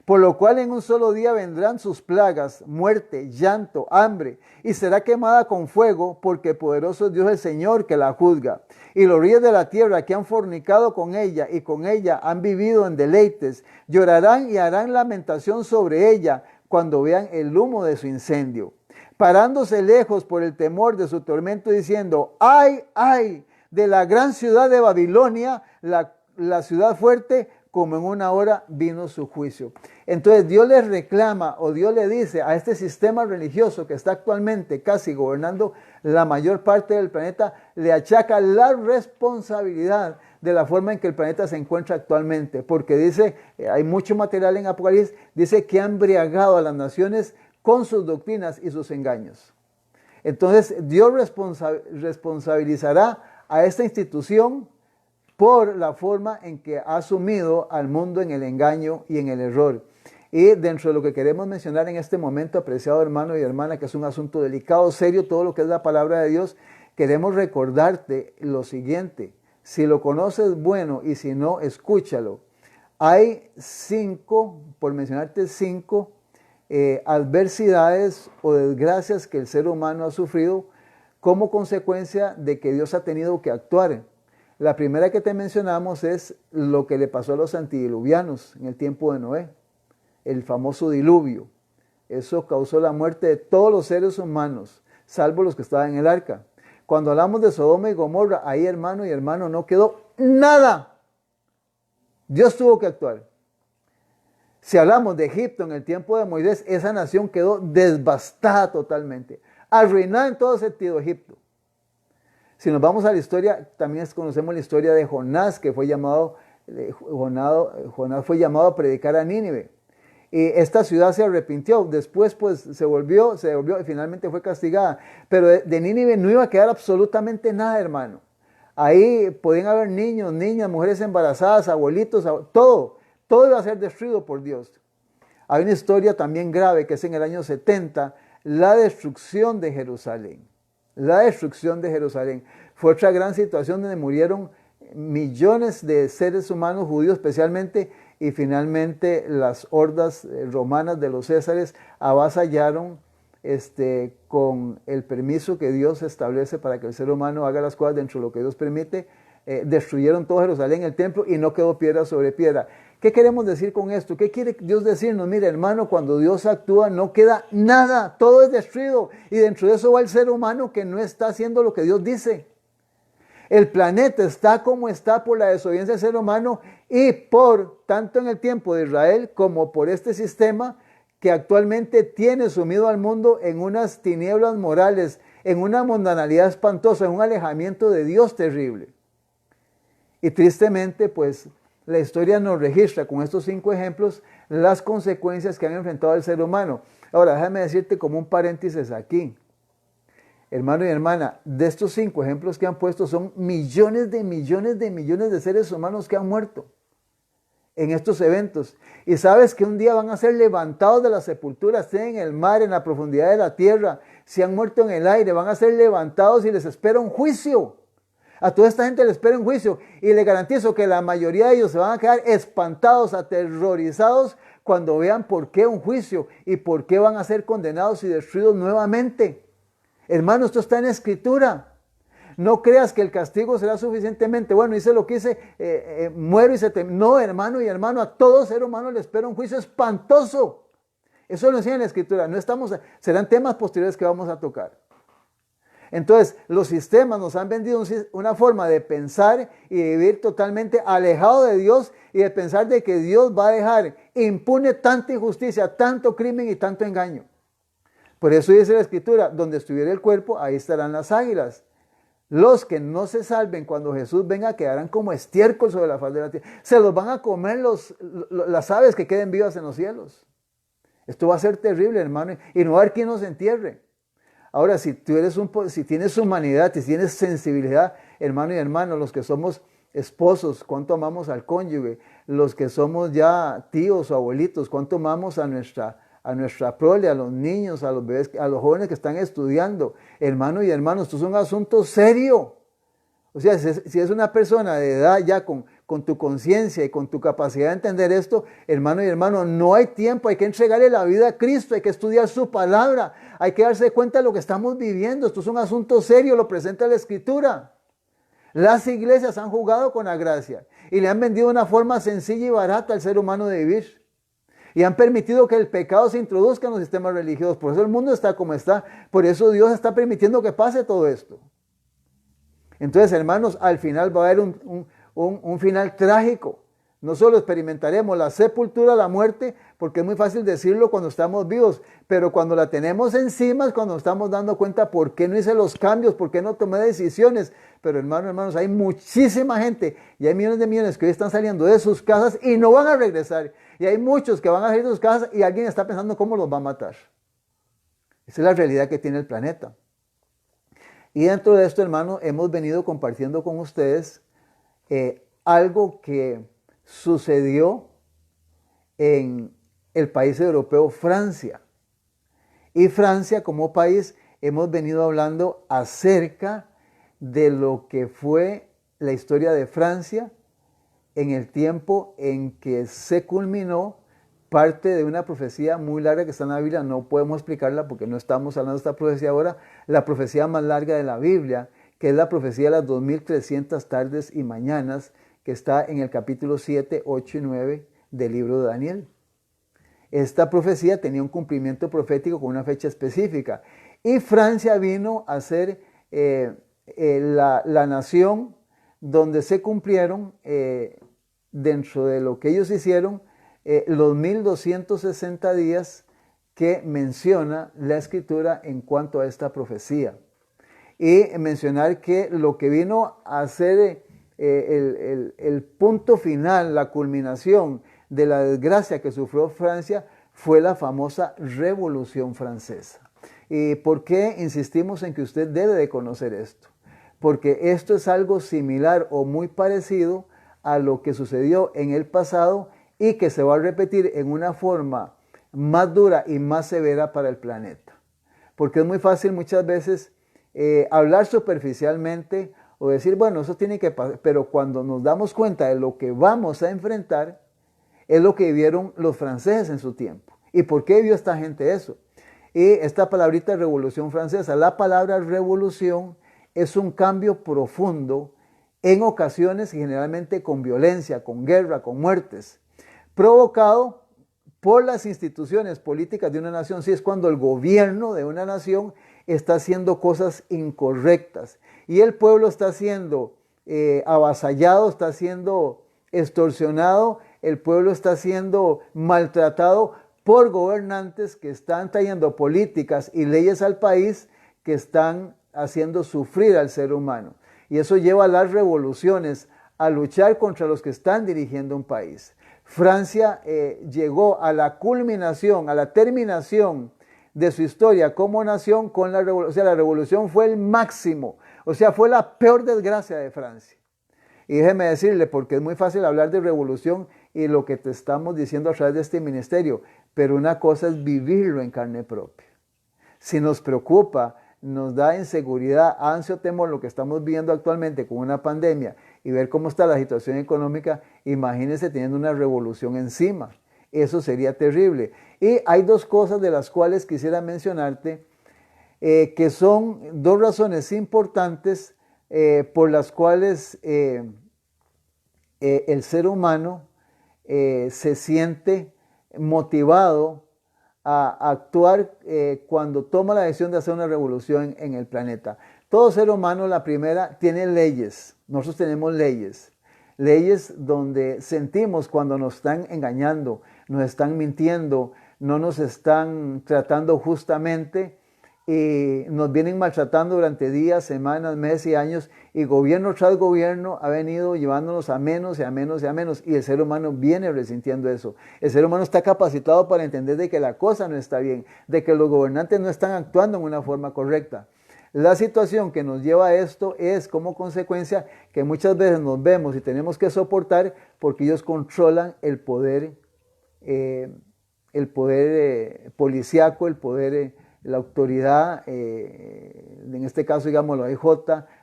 Por lo cual en un solo día vendrán sus plagas, muerte, llanto, hambre, y será quemada con fuego, porque poderoso es Dios el Señor que la juzga. Y los reyes de la tierra que han fornicado con ella y con ella han vivido en deleites, llorarán y harán lamentación sobre ella cuando vean el humo de su incendio, parándose lejos por el temor de su tormento, diciendo, ¡ay, ay! De la gran ciudad de Babilonia, la ciudad fuerte, como en una hora vino su juicio. Entonces Dios les reclama, o Dios le dice a este sistema religioso que está actualmente casi gobernando la mayor parte del planeta, le achaca la responsabilidad de la forma en que el planeta se encuentra actualmente, porque dice, hay mucho material en Apocalipsis, dice que ha embriagado a las naciones con sus doctrinas y sus engaños. Entonces Dios responsabilizará a esta institución por la forma en que ha sumido al mundo en el engaño y en el error. Y dentro de lo que queremos mencionar en este momento, apreciado hermano y hermana, que es un asunto delicado, serio, todo lo que es la palabra de Dios, queremos recordarte lo siguiente: si lo conoces, bueno, y si no, escúchalo. Hay 5, por mencionarte 5, adversidades o desgracias que el ser humano ha sufrido como consecuencia de que Dios ha tenido que actuar. La primera que te mencionamos es lo que le pasó a los antidiluvianos en el tiempo de Noé, el famoso diluvio. Eso causó la muerte de todos los seres humanos, salvo los que estaban en el arca. Cuando hablamos de Sodoma y Gomorra, ahí, hermano y hermano, no quedó nada. Dios tuvo que actuar. Si hablamos de Egipto en el tiempo de Moisés, esa nación quedó devastada totalmente, arruinada en todo sentido Egipto. Si nos vamos a la historia, también conocemos la historia de Jonás, que fue llamado, Jonás fue llamado a predicar a Nínive. Y esta ciudad se arrepintió, después pues se volvió y finalmente fue castigada. Pero de Nínive no iba a quedar absolutamente nada, hermano. Ahí podían haber niños, niñas, mujeres embarazadas, abuelitos, todo iba a ser destruido por Dios. Hay una historia también grave que es en el año 70, la destrucción de Jerusalén. La destrucción de Jerusalén fue otra gran situación donde murieron millones de seres humanos judíos especialmente, y finalmente las hordas romanas de los césares avasallaron con el permiso que Dios establece para que el ser humano haga las cosas dentro de lo que Dios permite. Destruyeron todo Jerusalén, el templo, y no quedó piedra sobre piedra. ¿Qué queremos decir con esto? ¿Qué quiere Dios decirnos? Mira, hermano, cuando Dios actúa no queda nada, todo es destruido, y dentro de eso va el ser humano que no está haciendo lo que Dios dice. El planeta está como está por la desobediencia del ser humano y por tanto en el tiempo de Israel como por este sistema que actualmente tiene sumido al mundo en unas tinieblas morales, en una mundanalidad espantosa, en un alejamiento de Dios terrible. Y tristemente, pues, la historia nos registra con estos 5 ejemplos las consecuencias que han enfrentado el ser humano. Ahora, déjame decirte como un paréntesis aquí. Hermano y hermana, de estos 5 ejemplos que han puesto son millones de seres humanos que han muerto en estos eventos. Y sabes que un día van a ser levantados de la sepultura, estén en el mar, en la profundidad de la tierra, si han muerto en el aire, van a ser levantados y les espera un juicio. A toda esta gente les espera un juicio, y les garantizo que la mayoría de ellos se van a quedar espantados, aterrorizados cuando vean por qué un juicio y por qué van a ser condenados y destruidos nuevamente. Hermano, esto está en la Escritura. No creas que el castigo será suficientemente bueno, hice lo que hice, muero y se te... No, hermano y hermano, a todo ser humano le espera un juicio espantoso. Eso lo enseña en la Escritura. Serán temas posteriores que vamos a tocar. Entonces, los sistemas nos han vendido una forma de pensar y de vivir totalmente alejado de Dios, y de pensar de que Dios va a dejar impune tanta injusticia, tanto crimen y tanto engaño. Por eso dice la Escritura, donde estuviera el cuerpo, ahí estarán las águilas. Los que no se salven cuando Jesús venga quedarán como estiércol sobre la faz de la tierra. Se los van a comer las aves que queden vivas en los cielos. Esto va a ser terrible, hermano, y no va a haber quien nos entierre. Ahora, si tienes humanidad, si tienes sensibilidad, hermano y hermano, los que somos esposos, cuánto amamos al cónyuge, los que somos ya tíos o abuelitos, cuánto amamos a nuestra prole, a los niños, a los bebés, a los jóvenes que están estudiando. Hermano y hermano, esto es un asunto serio. O sea, si es una persona de edad ya con tu conciencia y con tu capacidad de entender esto, hermano y hermano, no hay tiempo, hay que entregarle la vida a Cristo, hay que estudiar su palabra, hay que darse cuenta de lo que estamos viviendo. Esto es un asunto serio, lo presenta la Escritura. Las iglesias han jugado con la gracia y le han vendido una forma sencilla y barata al ser humano de vivir. Y han permitido que el pecado se introduzca en los sistemas religiosos. Por eso el mundo está como está. Por eso Dios está permitiendo que pase todo esto. Entonces, hermanos, al final va a haber un final trágico. No solo experimentaremos la sepultura, la muerte, porque es muy fácil decirlo cuando estamos vivos, pero cuando la tenemos encima es cuando nos estamos dando cuenta por qué no hice los cambios, por qué no tomé decisiones. Pero hermanos, hay muchísima gente y hay millones de millones que hoy están saliendo de sus casas y no van a regresar. Y hay muchos que van a salir de sus casas y alguien está pensando cómo los va a matar. Esa es la realidad que tiene el planeta. Y dentro de esto, hermano, hemos venido compartiendo con ustedes algo que sucedió en el país europeo Francia. Y Francia como país hemos venido hablando acerca de lo que fue la historia de Francia en el tiempo en que se culminó parte de una profecía muy larga que está en la Biblia. No podemos explicarla porque no estamos hablando de esta profecía ahora. La profecía más larga de la Biblia, que es la profecía de las 2300 tardes y mañanas, que está en el capítulo 7, 8 y 9 del libro de Daniel. Esta profecía tenía un cumplimiento profético con una fecha específica. Y Francia vino a ser la nación donde se cumplieron, dentro de lo que ellos hicieron, los 1260 días que menciona la escritura en cuanto a esta profecía. Y mencionar que lo que vino a ser el punto final, la culminación de la desgracia que sufrió Francia fue la famosa Revolución Francesa. ¿Y por qué insistimos en que usted debe de conocer esto? Porque esto es algo similar o muy parecido a lo que sucedió en el pasado y que se va a repetir en una forma más dura y más severa para el planeta. Porque es muy fácil muchas veces hablar superficialmente o decir, bueno, eso tiene que pasar, pero cuando nos damos cuenta de lo que vamos a enfrentar, es lo que vivieron los franceses en su tiempo. ¿Y por qué vio esta gente eso? Y esta palabrita Revolución Francesa, la palabra revolución es un cambio profundo, en ocasiones y generalmente con violencia, con guerra, con muertes, provocado por las instituciones políticas de una nación. Sí, es cuando el gobierno de una nación está haciendo cosas incorrectas y el pueblo está siendo avasallado, está siendo extorsionado, el pueblo está siendo maltratado por gobernantes que están trayendo políticas y leyes al país que están haciendo sufrir al ser humano. Y eso lleva a las revoluciones, a luchar contra los que están dirigiendo un país. Francia llegó a la culminación, a la terminación de su historia como nación con la revolución. O sea, la revolución fue el máximo, o sea, fue la peor desgracia de Francia. Y déjeme decirle, porque es muy fácil hablar de revolución y lo que te estamos diciendo a través de este ministerio, pero una cosa es vivirlo en carne propia. Si nos preocupa, nos da inseguridad, ansia o temor lo que estamos viviendo actualmente con una pandemia y ver cómo está la situación económica, imagínense teniendo una revolución encima. Eso sería terrible. Y hay dos cosas de las cuales quisiera mencionarte, que son dos razones importantes por las cuales el ser humano se siente motivado a actuar cuando toma la decisión de hacer una revolución en el planeta. Todo ser humano, la primera, tiene leyes. Nosotros tenemos leyes. Leyes donde sentimos cuando nos están engañando, nos están mintiendo, no nos están tratando justamente y nos vienen maltratando durante días, semanas, meses y años, y gobierno tras gobierno ha venido llevándonos a menos y a menos y a menos, y el ser humano viene resintiendo eso. El ser humano está capacitado para entender de que la cosa no está bien, de que los gobernantes no están actuando en una forma correcta. La situación que nos lleva a esto es como consecuencia que muchas veces nos vemos y tenemos que soportar porque ellos controlan el poder policíaco, el poder la autoridad, en este caso digamos la IJ,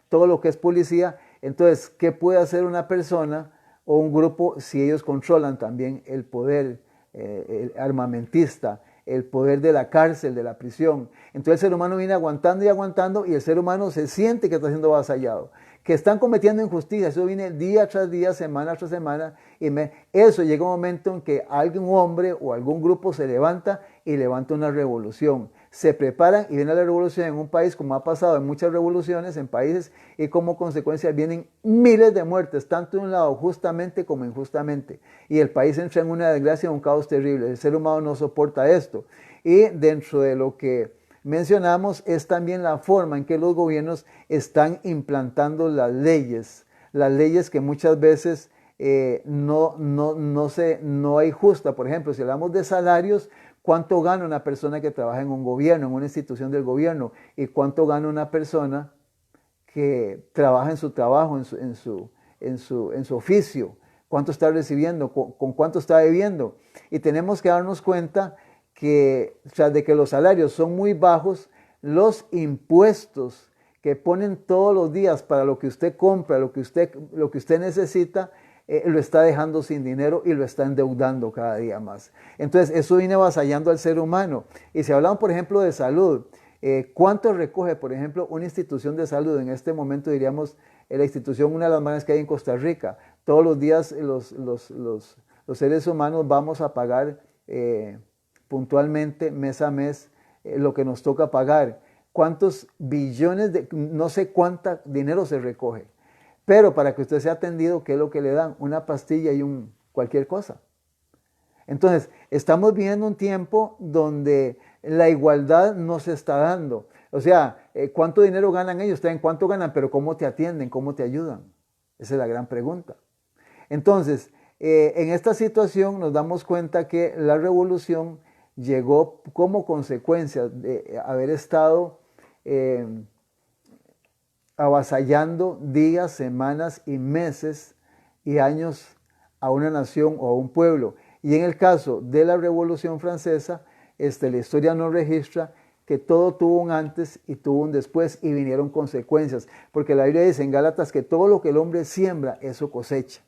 todo lo que es policía. Entonces, ¿qué puede hacer una persona o un grupo si ellos controlan también el poder el armamentista, el poder de la cárcel, de la prisión? Entonces el ser humano viene aguantando y aguantando y el ser humano se siente que está siendo avasallado, que están cometiendo injusticia. Eso viene día tras día, semana tras semana, y eso llega un momento en que algún hombre o algún grupo se levanta y levanta una revolución. Se preparan y viene la revolución en un país, como ha pasado en muchas revoluciones en países, y como consecuencia vienen miles de muertes, tanto de un lado justamente como injustamente. Y el país entra en una desgracia, en un caos terrible. El ser humano no soporta esto. Y dentro de lo que mencionamos es también la forma en que los gobiernos están implantando las leyes que muchas veces no hay justa. Por ejemplo, si hablamos de salarios, ¿cuánto gana una persona que trabaja en un gobierno, en una institución del gobierno? ¿Y cuánto gana una persona que trabaja en su trabajo, en su oficio? ¿Cuánto está recibiendo? ¿Con cuánto está viviendo? Y tenemos que darnos cuenta que tras de que los salarios son muy bajos, los impuestos que ponen todos los días para lo que usted compra, lo que usted necesita, lo está dejando sin dinero y lo está endeudando cada día más. Entonces eso viene avasallando al ser humano. Y si hablamos, por ejemplo, de salud, ¿cuánto recoge, por ejemplo, una institución de salud? En este momento diríamos la institución, una de las más grandes que hay en Costa Rica. Todos los días los seres humanos vamos a pagar puntualmente, mes a mes, lo que nos toca pagar. ¿Cuántos billones no sé cuánto dinero se recoge? Pero para que usted sea atendido, ¿qué es lo que le dan? Una pastilla y cualquier cosa. Entonces, estamos viviendo un tiempo donde la igualdad no se está dando. O sea, ¿cuánto dinero ganan ellos? ¿Saben cuánto ganan? Pero ¿cómo te atienden? ¿Cómo te ayudan? Esa es la gran pregunta. Entonces, en esta situación nos damos cuenta que la revolución llegó como consecuencia de haber estado avasallando días, semanas y meses y años a una nación o a un pueblo. Y en el caso de la Revolución Francesa, la historia nos registra que todo tuvo un antes y tuvo un después y vinieron consecuencias, porque la Biblia dice en Gálatas que todo lo que el hombre siembra, eso cosecha.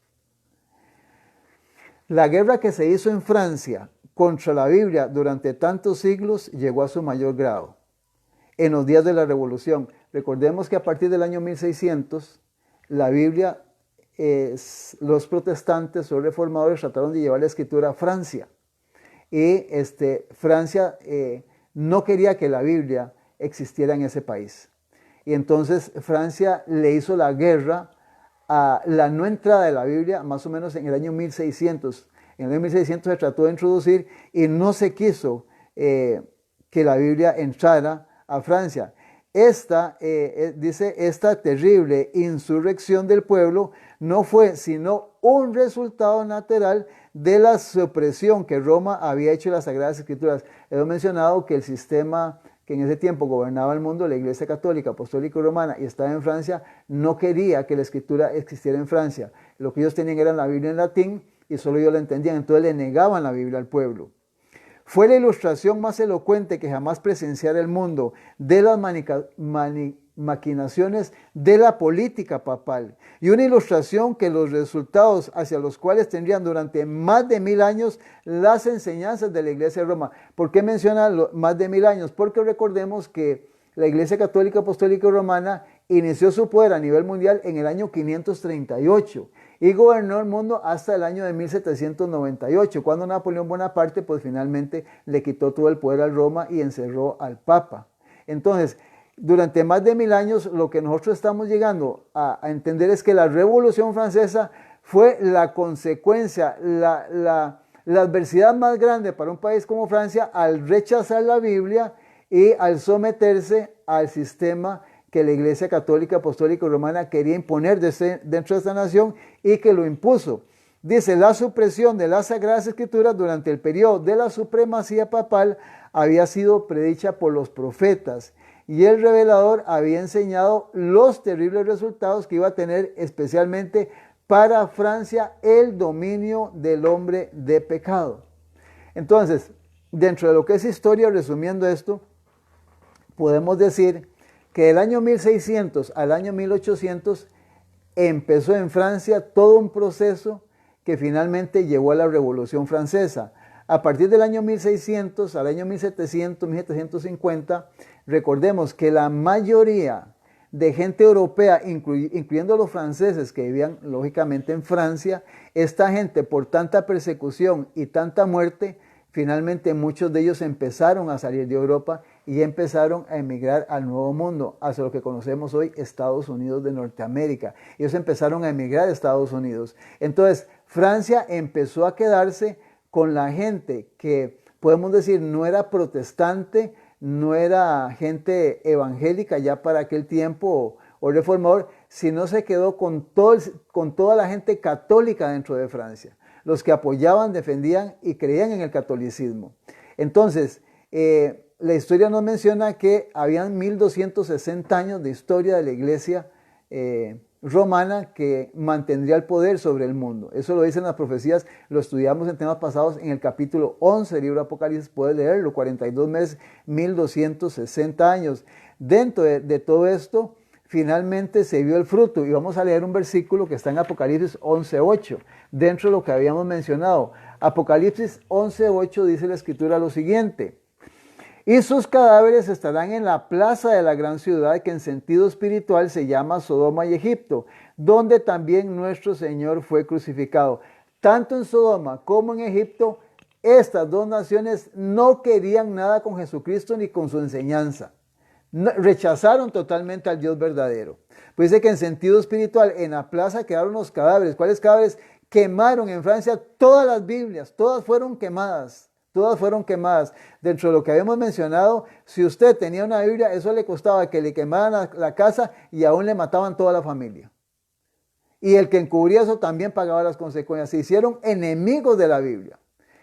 La guerra que se hizo en Francia contra la Biblia durante tantos siglos llegó a su mayor grado en los días de la Revolución. Recordemos que a partir del año 1600, la Biblia, los protestantes o reformadores trataron de llevar la escritura a Francia. Y Francia no quería que la Biblia existiera en ese país. Y entonces Francia le hizo la guerra a la no entrada de la Biblia más o menos en el año 1600. En el año 1600 se trató de introducir y no se quiso que la Biblia entrara a Francia. Dice, esta terrible insurrección del pueblo no fue sino un resultado natural de la supresión que Roma había hecho de las Sagradas Escrituras. Hemos mencionado que el sistema que en ese tiempo gobernaba el mundo, la Iglesia Católica, Apostólica y Romana, y estaba en Francia, no quería que la Escritura existiera en Francia. Lo que ellos tenían era la Biblia en latín y solo ellos la entendían, entonces le negaban la Biblia al pueblo. Fue la ilustración más elocuente que jamás presenciara el mundo de las maquinaciones de la política papal y una ilustración que los resultados hacia los cuales tendrían durante más de 1000 años las enseñanzas de la Iglesia de Roma. ¿Por qué menciona más de 1000 años? Porque recordemos que la Iglesia Católica, Apostólica y Romana inició su poder a nivel mundial en el año 538 y gobernó el mundo hasta el año de 1798, cuando Napoleón Bonaparte pues finalmente le quitó todo el poder a Roma y encerró al Papa. Entonces, durante más de 1000 años lo que nosotros estamos llegando a entender es que la Revolución Francesa fue la consecuencia, la adversidad más grande para un país como Francia al rechazar la Biblia y al someterse al sistema que la Iglesia Católica, Apostólica y Romana quería imponer dentro de esta nación y que lo impuso. Dice, la supresión de las Sagradas Escrituras durante el periodo de la supremacía papal había sido predicha por los profetas y el revelador había enseñado los terribles resultados que iba a tener especialmente para Francia el dominio del hombre de pecado. Entonces, dentro de lo que es historia, resumiendo esto, podemos decir que del año 1600 al año 1800 empezó en Francia todo un proceso que finalmente llevó a la Revolución Francesa. A partir del año 1600 al año 1700, 1750, recordemos que la mayoría de gente europea, incluyendo los franceses que vivían lógicamente en Francia, esta gente por tanta persecución y tanta muerte, finalmente muchos de ellos empezaron a salir de Europa y empezaron a emigrar al Nuevo Mundo, hacia lo que conocemos hoy Estados Unidos de Norteamérica. Ellos empezaron a emigrar a Estados Unidos. Entonces, Francia empezó a quedarse con la gente que, podemos decir, no era protestante, no era gente evangélica ya para aquel tiempo o reformador, sino se quedó con toda la gente católica dentro de Francia, los que apoyaban, defendían y creían en el catolicismo. Entonces, la historia nos menciona que habían 1260 años de historia de la iglesia romana que mantendría el poder sobre el mundo. Eso lo dicen las profecías, lo estudiamos en temas pasados en el capítulo 11 del libro de Apocalipsis, puedes leerlo, 42 meses, 1260 años. Dentro de todo esto, finalmente se vio el fruto, y vamos a leer un versículo que está en Apocalipsis 11:8, dentro de lo que habíamos mencionado. Apocalipsis 11:8 dice la escritura lo siguiente: y sus cadáveres estarán en la plaza de la gran ciudad, que en sentido espiritual se llama Sodoma y Egipto, donde también nuestro Señor fue crucificado. Tanto en Sodoma como en Egipto, estas dos naciones no querían nada con Jesucristo ni con su enseñanza. Rechazaron totalmente al Dios verdadero. Pues dice que en sentido espiritual, en la plaza quedaron los cadáveres. ¿Cuáles cadáveres? Quemaron en Francia todas las Biblias, todas fueron quemadas. Todas fueron quemadas. Dentro de lo que habíamos mencionado, si usted tenía una Biblia, eso le costaba que le quemaran la casa y aún le mataban toda la familia. Y el que encubría eso también pagaba las consecuencias. Se hicieron enemigos de la Biblia.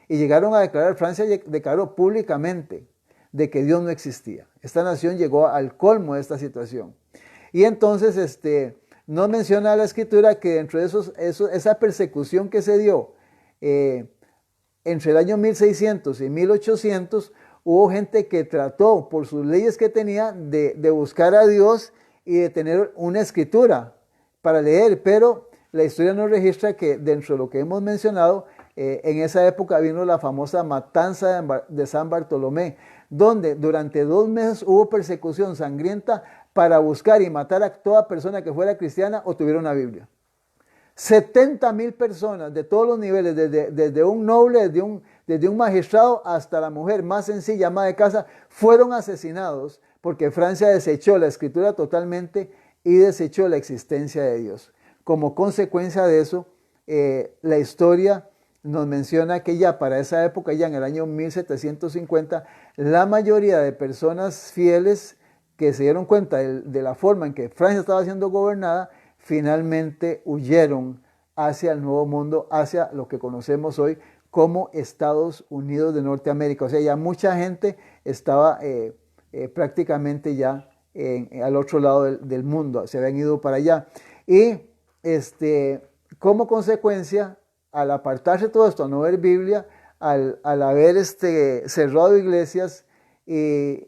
Y llegaron a declarar, Francia declaró públicamente de que Dios no existía. Esta nación llegó al colmo de esta situación. Y entonces nos menciona la escritura que dentro de esa persecución que se dio, entre el año 1600 y 1800, hubo gente que trató, por sus leyes que tenía, de buscar a Dios y de tener una escritura para leer, pero la historia nos registra que dentro de lo que hemos mencionado, en esa época vino la famosa matanza de San Bartolomé, donde durante 2 meses hubo persecución sangrienta para buscar y matar a toda persona que fuera cristiana o tuviera una Biblia. 70,000 personas de todos los niveles, desde un noble, desde un magistrado hasta la mujer más sencilla, ama de casa, fueron asesinados porque Francia desechó la escritura totalmente y desechó la existencia de Dios. Como consecuencia de eso, la historia nos menciona que ya para esa época, ya en el año 1750, la mayoría de personas fieles que se dieron cuenta de la forma en que Francia estaba siendo gobernada, finalmente huyeron hacia el Nuevo Mundo, hacia lo que conocemos hoy como Estados Unidos de Norteamérica. O sea, ya mucha gente estaba prácticamente ya al otro lado del mundo, se habían ido para allá. Y como consecuencia, al apartarse todo esto, a no ver Biblia, al haber cerrado iglesias y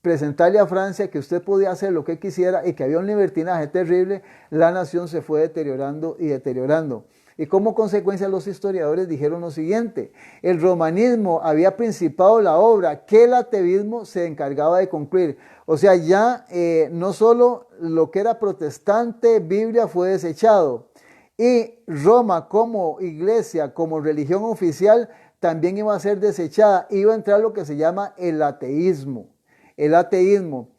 presentarle a Francia que usted podía hacer lo que quisiera y que había un libertinaje terrible, la nación se fue deteriorando y deteriorando. Y como consecuencia los historiadores dijeron lo siguiente: el romanismo había principado la obra que el ateísmo se encargaba de concluir. O sea, ya no solo lo que era protestante, Biblia fue desechado, y Roma como iglesia, como religión oficial, también iba a ser desechada. Iba a entrar lo que se llama el ateísmo. El ateísmo,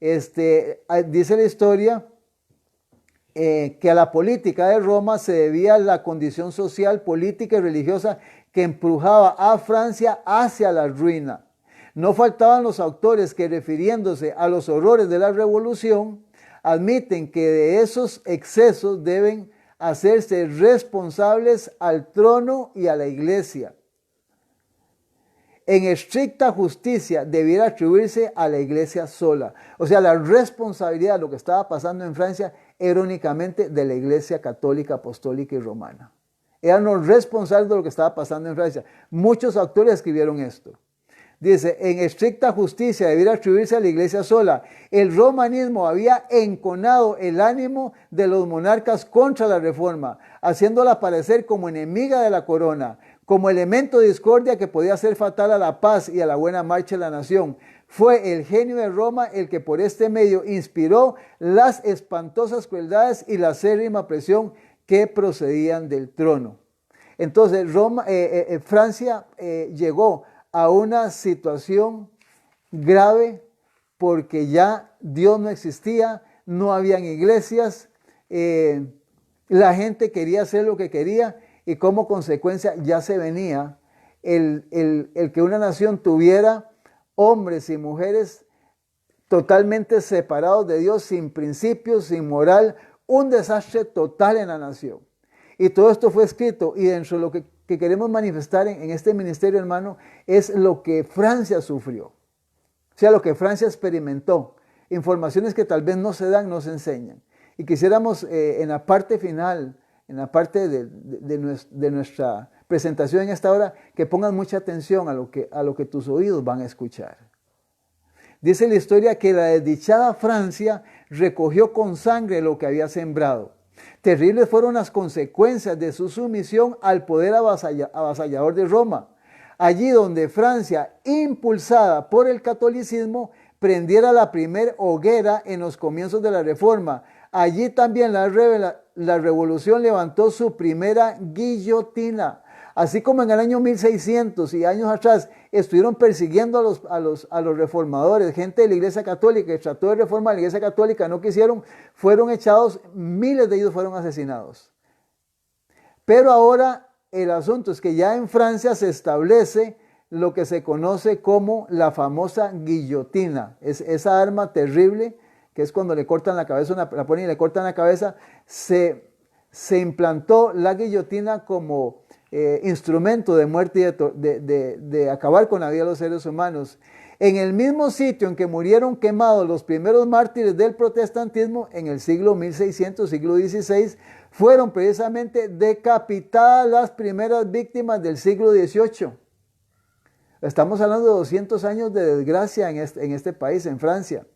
dice la historia que a la política de Roma se debía la condición social, política y religiosa que empujaba a Francia hacia la ruina. No faltaban los autores que, refiriéndose a los horrores de la revolución, admiten que de esos excesos deben hacerse responsables al trono y a la iglesia. En estricta justicia debiera atribuirse a la iglesia sola. O sea, la responsabilidad de lo que estaba pasando en Francia era únicamente de la iglesia católica, apostólica y romana. Eran los responsables de lo que estaba pasando en Francia. Muchos autores escribieron esto. Dice, en estricta justicia debiera atribuirse a la iglesia sola. El romanismo había enconado el ánimo de los monarcas contra la reforma, haciéndola parecer como enemiga de la corona, como elemento de discordia que podía ser fatal a la paz y a la buena marcha de la nación. Fue el genio de Roma el que por este medio inspiró las espantosas crueldades y la acérrima presión que procedían del trono. Entonces Francia llegó a una situación grave porque ya Dios no existía, no habían iglesias, la gente quería hacer lo que quería y como consecuencia ya se venía el que una nación tuviera hombres y mujeres totalmente separados de Dios, sin principios, sin moral, un desastre total en la nación. Y todo esto fue escrito, y dentro de lo que queremos manifestar en este ministerio, hermano, es lo que Francia sufrió. O sea, lo que Francia experimentó. Informaciones que tal vez no se dan, no se enseñan. Y quisiéramos en la parte final, en la parte de nuestra presentación en esta hora, que pongan mucha atención a lo que tus oídos van a escuchar. Dice la historia que la desdichada Francia recogió con sangre lo que había sembrado. Terribles fueron las consecuencias de su sumisión al poder avasallador de Roma. Allí donde Francia, impulsada por el catolicismo, prendiera la primer hoguera en los comienzos de la Reforma. Allí también la revolución levantó su primera guillotina. Así como en el año 1600 y años atrás estuvieron persiguiendo a los reformadores, gente de la Iglesia Católica que trató de reformar la Iglesia Católica, no quisieron, fueron echados, miles de ellos fueron asesinados. Pero ahora el asunto es que ya en Francia se establece lo que se conoce como la famosa guillotina. Es esa arma terrible que es cuando le cortan la cabeza, la ponen y le cortan la cabeza. Se implantó la guillotina como instrumento de muerte y de acabar con la vida de los seres humanos. En el mismo sitio en que murieron quemados los primeros mártires del protestantismo en el siglo 1600, siglo XVI, fueron precisamente decapitadas las primeras víctimas del siglo XVIII. Estamos hablando de 200 años de desgracia en este país, en Francia.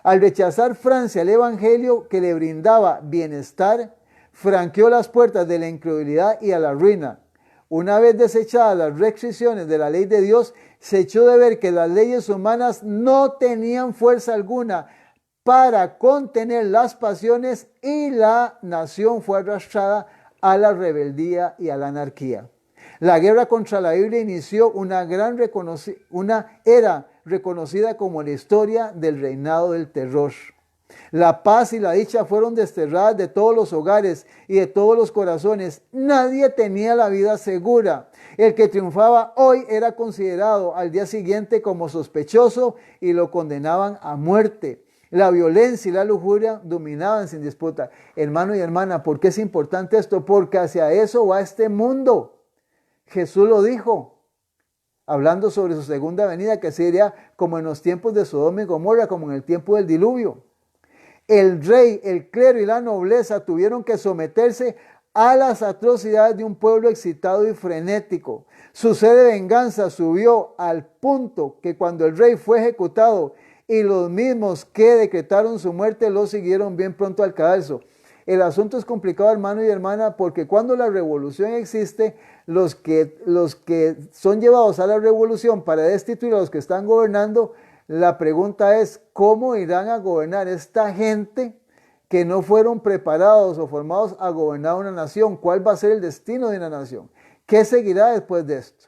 Al rechazar Francia el evangelio que le brindaba bienestar, franqueó las puertas de la incredulidad y a la ruina. Una vez desechadas las restricciones de la ley de Dios, se echó de ver que las leyes humanas no tenían fuerza alguna para contener las pasiones y la nación fue arrastrada a la rebeldía y a la anarquía. La guerra contra la Biblia inició una era reconocida como la historia del reinado del terror. La paz y la dicha fueron desterradas de todos los hogares y de todos los corazones. Nadie tenía la vida segura. El que triunfaba hoy era considerado al día siguiente como sospechoso y lo condenaban a muerte. La violencia y la lujuria dominaban sin disputa. Hermano y hermana, ¿por qué es importante esto? Porque hacia eso va este mundo. Jesús lo dijo, hablando sobre su segunda venida, que sería como en los tiempos de Sodoma y Gomorra, como en el tiempo del diluvio. El rey, el clero y la nobleza tuvieron que someterse a las atrocidades de un pueblo excitado y frenético. Su sed de venganza subió al punto que cuando el rey fue ejecutado y los mismos que decretaron su muerte lo siguieron bien pronto al cadalso. El asunto es complicado, hermano y hermana, porque cuando la revolución existe, los que son llevados a la revolución para destituir a los que están gobernando, la pregunta es, ¿cómo irán a gobernar esta gente que no fueron preparados o formados a gobernar una nación? ¿Cuál va a ser el destino de una nación? ¿Qué seguirá después de esto?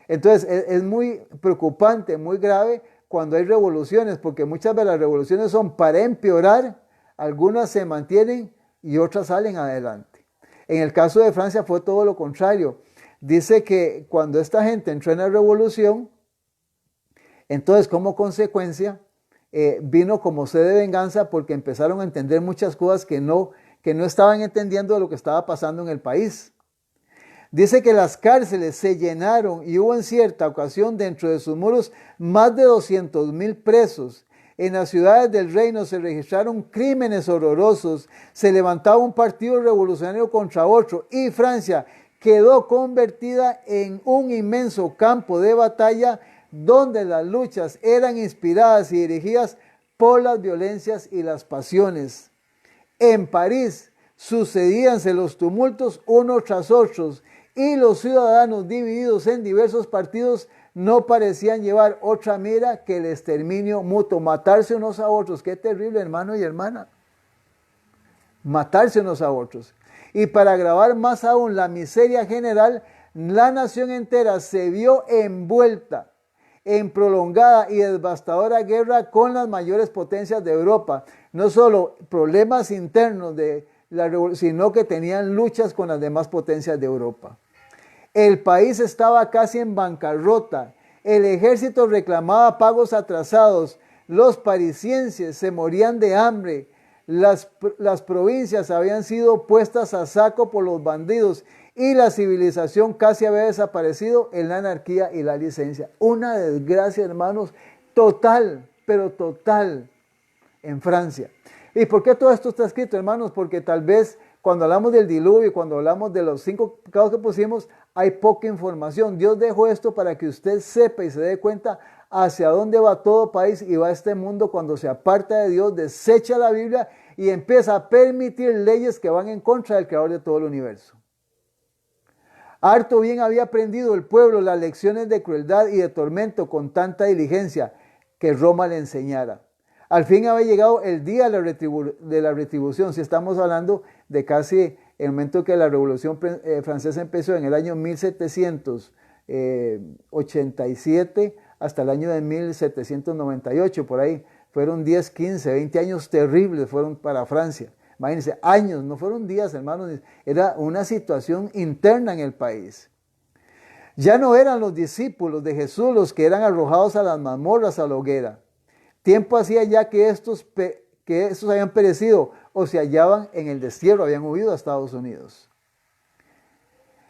Entonces, es muy preocupante, muy grave cuando hay revoluciones, porque muchas de las revoluciones son para empeorar, algunas se mantienen y otras salen adelante. En el caso de Francia fue todo lo contrario. Dice que cuando esta gente entró en la revolución, entonces como consecuencia vino como sed de venganza porque empezaron a entender muchas cosas que no estaban entendiendo de lo que estaba pasando en el país. Dice que las cárceles se llenaron y hubo en cierta ocasión dentro de sus muros más de 200,000 presos. En las ciudades del reino se registraron crímenes horrorosos, se levantaba un partido revolucionario contra otro y Francia quedó convertida en un inmenso campo de batalla donde las luchas eran inspiradas y dirigidas por las violencias y las pasiones. En París sucedíanse los tumultos unos tras otros y los ciudadanos divididos en diversos partidos no parecían llevar otra mira que el exterminio mutuo, matarse unos a otros. Qué terrible, hermano y hermana. Matarse unos a otros. Y para agravar más aún la miseria general, la nación entera se vio envuelta en prolongada y devastadora guerra con las mayores potencias de Europa. No solo problemas internos sino que tenían luchas con las demás potencias de Europa. El país estaba casi en bancarrota, el ejército reclamaba pagos atrasados, los parisienses se morían de hambre, Las provincias habían sido puestas a saco por los bandidos y la civilización casi había desaparecido en la anarquía y la licencia. Una desgracia, hermanos, total, pero total en Francia. ¿Y por qué todo esto está escrito, hermanos? Porque tal vez cuando hablamos del diluvio, cuando hablamos de los 5 pecados que pusimos, hay poca información. Dios dejó esto para que usted sepa y se dé cuenta hacia dónde va todo país y va este mundo cuando se aparta de Dios, desecha la Biblia y empieza a permitir leyes que van en contra del creador de todo el universo. Harto bien había aprendido el pueblo las lecciones de crueldad y de tormento con tanta diligencia que Roma le enseñara. Al fin había llegado el día de la retribución, si estamos hablando de casi el momento que la Revolución Francesa empezó en el año 1787 hasta el año de 1798, por ahí. Fueron 10, 15, 20 años terribles fueron para Francia. Imagínense, años, no fueron días, hermanos, era una situación interna en el país. Ya no eran los discípulos de Jesús los que eran arrojados a las mazmorras, a la hoguera. Tiempo hacía ya que estos habían perecido o se hallaban en el destierro, habían huido a Estados Unidos.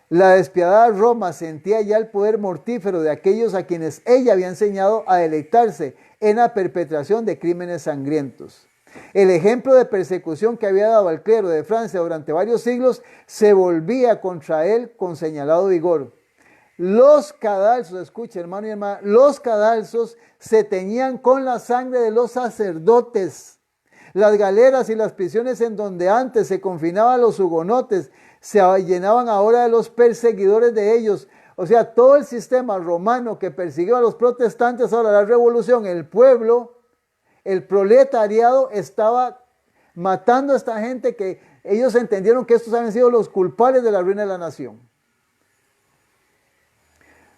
La despiadada Roma sentía ya el poder mortífero de aquellos a quienes ella había enseñado a deleitarse en la perpetración de crímenes sangrientos. El ejemplo de persecución que había dado al clero de Francia durante varios siglos se volvía contra él con señalado vigor. Los cadalsos, escuche hermano y hermana, los cadalsos se teñían con la sangre de los sacerdotes. Las galeras y las prisiones en donde antes se confinaban a los hugonotes se llenaban ahora de los perseguidores de ellos. O sea, todo el sistema romano que persiguió a los protestantes, ahora la revolución, el pueblo, el proletariado estaba matando a esta gente que ellos entendieron que estos habían sido los culpables de la ruina de la nación.